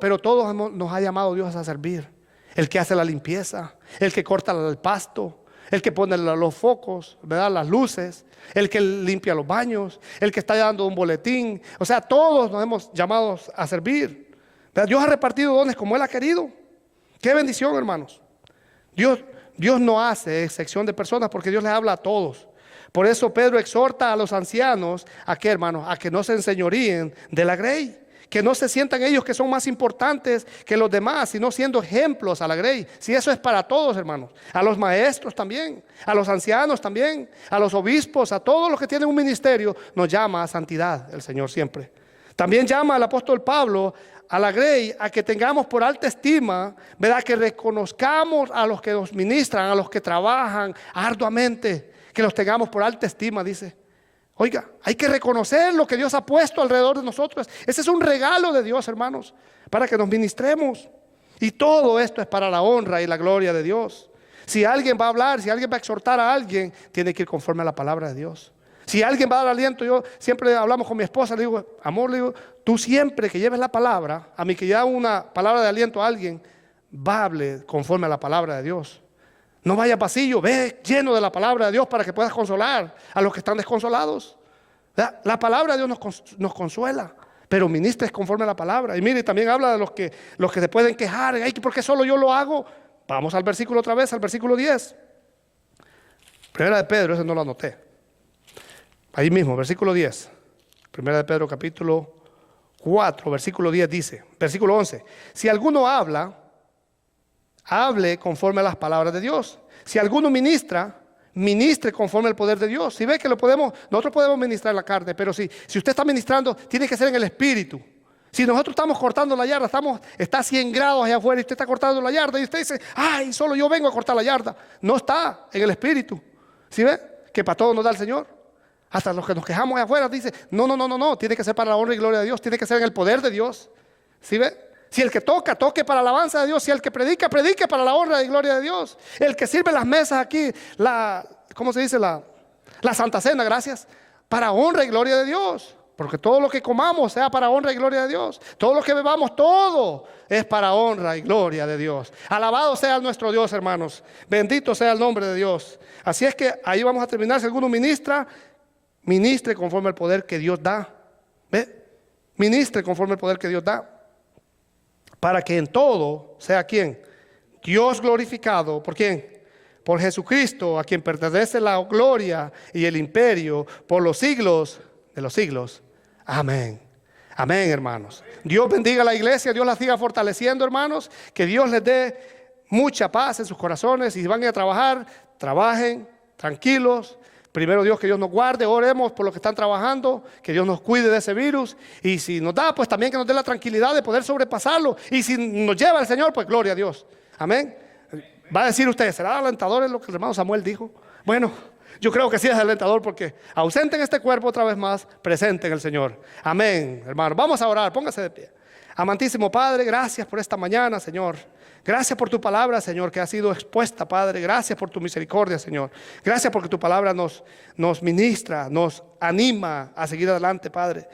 nos ha llamado Dios a servir. El que hace la limpieza, el que corta el pasto, el que pone los focos, ¿verdad? Las luces, el que limpia los baños, el que está dando un boletín. O sea, todos nos hemos llamado a servir, ¿verdad? Dios ha repartido dones como Él ha querido. Qué bendición, hermanos. Dios no hace excepción de personas, porque Dios les habla a todos. Por eso Pedro exhorta a los ancianos, ¿a qué, hermanos? A que no se enseñoríen de la grey, que no se sientan ellos que son más importantes que los demás, sino siendo ejemplos a la grey. Si eso es para todos, hermanos, a los maestros también, a los ancianos también, a los obispos, a todos los que tienen un ministerio, nos llama a santidad el Señor siempre. También llama al apóstol Pablo a la grey a que tengamos por alta estima, ¿verdad? Que reconozcamos a los que nos ministran, a los que trabajan arduamente, que los tengamos por alta estima, dice. Oiga, hay que reconocer lo que Dios ha puesto alrededor de nosotros. Ese es un regalo de Dios, hermanos, para que nos ministremos. Y todo esto es para la honra y la gloria de Dios. Si alguien va a hablar, si alguien va a exhortar a alguien, tiene que ir conforme a la palabra de Dios. Si alguien va a dar aliento, yo siempre hablamos con mi esposa, le digo, amor, le digo, tú siempre que lleves la palabra, a mí que ya una palabra de aliento a alguien, hable conforme a la palabra de Dios. No vaya vacío, ve lleno de la palabra de Dios para que puedas consolar a los que están desconsolados. La palabra de Dios nos consuela, pero ministres conforme a la palabra. Y mire, también habla de los que se pueden quejar. Ay, ¿por qué solo yo lo hago? Vamos al versículo otra vez, al versículo 10. Primera de Pedro, ese no lo anoté. Ahí mismo, versículo 10. Primera de Pedro, capítulo 4, versículo 10 dice, versículo 11. Si alguno habla, hable conforme a las palabras de Dios. Si alguno ministra, ministre conforme al poder de Dios. Si ve que nosotros podemos ministrar la carne, pero si usted está ministrando, tiene que ser en el espíritu. Si nosotros estamos cortando la yarda, está a 100 grados allá afuera y usted está cortando la yarda y usted dice, ay, solo yo vengo a cortar la yarda. No está en el espíritu. ¿Sí ve? Que para todo nos da el Señor. Hasta los que nos quejamos allá afuera dice, no, tiene que ser para la honra y gloria de Dios, tiene que ser en el poder de Dios. ¿Sí ve? Si el que toque para la alabanza de Dios. Si el que predique para la honra y gloria de Dios. El que sirve las mesas aquí, ¿cómo se dice? La Santa Cena, gracias, para honra y gloria de Dios. Porque todo lo que comamos sea para honra y gloria de Dios. Todo lo que bebamos, todo es para honra y gloria de Dios. Alabado sea nuestro Dios, hermanos. Bendito sea el nombre de Dios. Así es que ahí vamos a terminar. Si alguno ministra, ministre conforme al poder que Dios da. ¿Ve? Ministre conforme al poder que Dios da. Para que en todo sea ¿quién? Dios glorificado. ¿Por quién? Por Jesucristo, a quien pertenece la gloria y el imperio por los siglos de los siglos. Amén. Amén, hermanos. Dios bendiga a la iglesia, Dios la siga fortaleciendo, hermanos. Que Dios les dé mucha paz en sus corazones. Y si van a trabajar, trabajen tranquilos. Primero Dios, que Dios nos guarde. Oremos por los que están trabajando, que Dios nos cuide de ese virus. Y si nos da, pues también que nos dé la tranquilidad de poder sobrepasarlo. Y si nos lleva el Señor, pues gloria a Dios. Amén. Va a decir usted, ¿será alentador lo que el hermano Samuel dijo? Bueno, yo creo que sí es alentador, porque ausente en este cuerpo otra vez más, presente en el Señor. Amén, hermano. Vamos a orar, póngase de pie. Amantísimo Padre, gracias por esta mañana, Señor. Gracias por tu palabra, Señor, que ha sido expuesta, Padre. Gracias por tu misericordia, Señor. Gracias porque tu palabra nos ministra, nos anima a seguir adelante, Padre.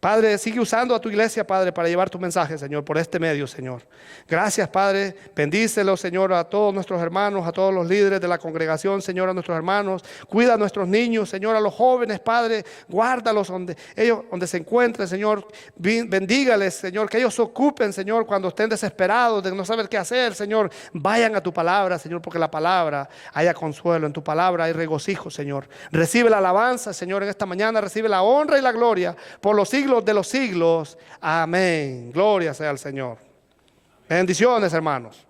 Padre, sigue usando a tu iglesia, Padre, para llevar tu mensaje, Señor, por este medio, Señor. Gracias, Padre. Bendícelo, Señor, a todos nuestros hermanos, a todos los líderes de la congregación, Señor, a nuestros hermanos. Cuida a nuestros niños, Señor, a los jóvenes, Padre. Guárdalos donde se encuentren, Señor. Bendígales, Señor, que ellos se ocupen, Señor, cuando estén desesperados de no saber qué hacer, Señor. Vayan a tu palabra, Señor, porque la palabra haya consuelo. En tu palabra hay regocijo, Señor. Recibe la alabanza, Señor, en esta mañana. Recibe la honra y la gloria por los siglos de los siglos. Amén. Gloria sea al Señor. Bendiciones, hermanos.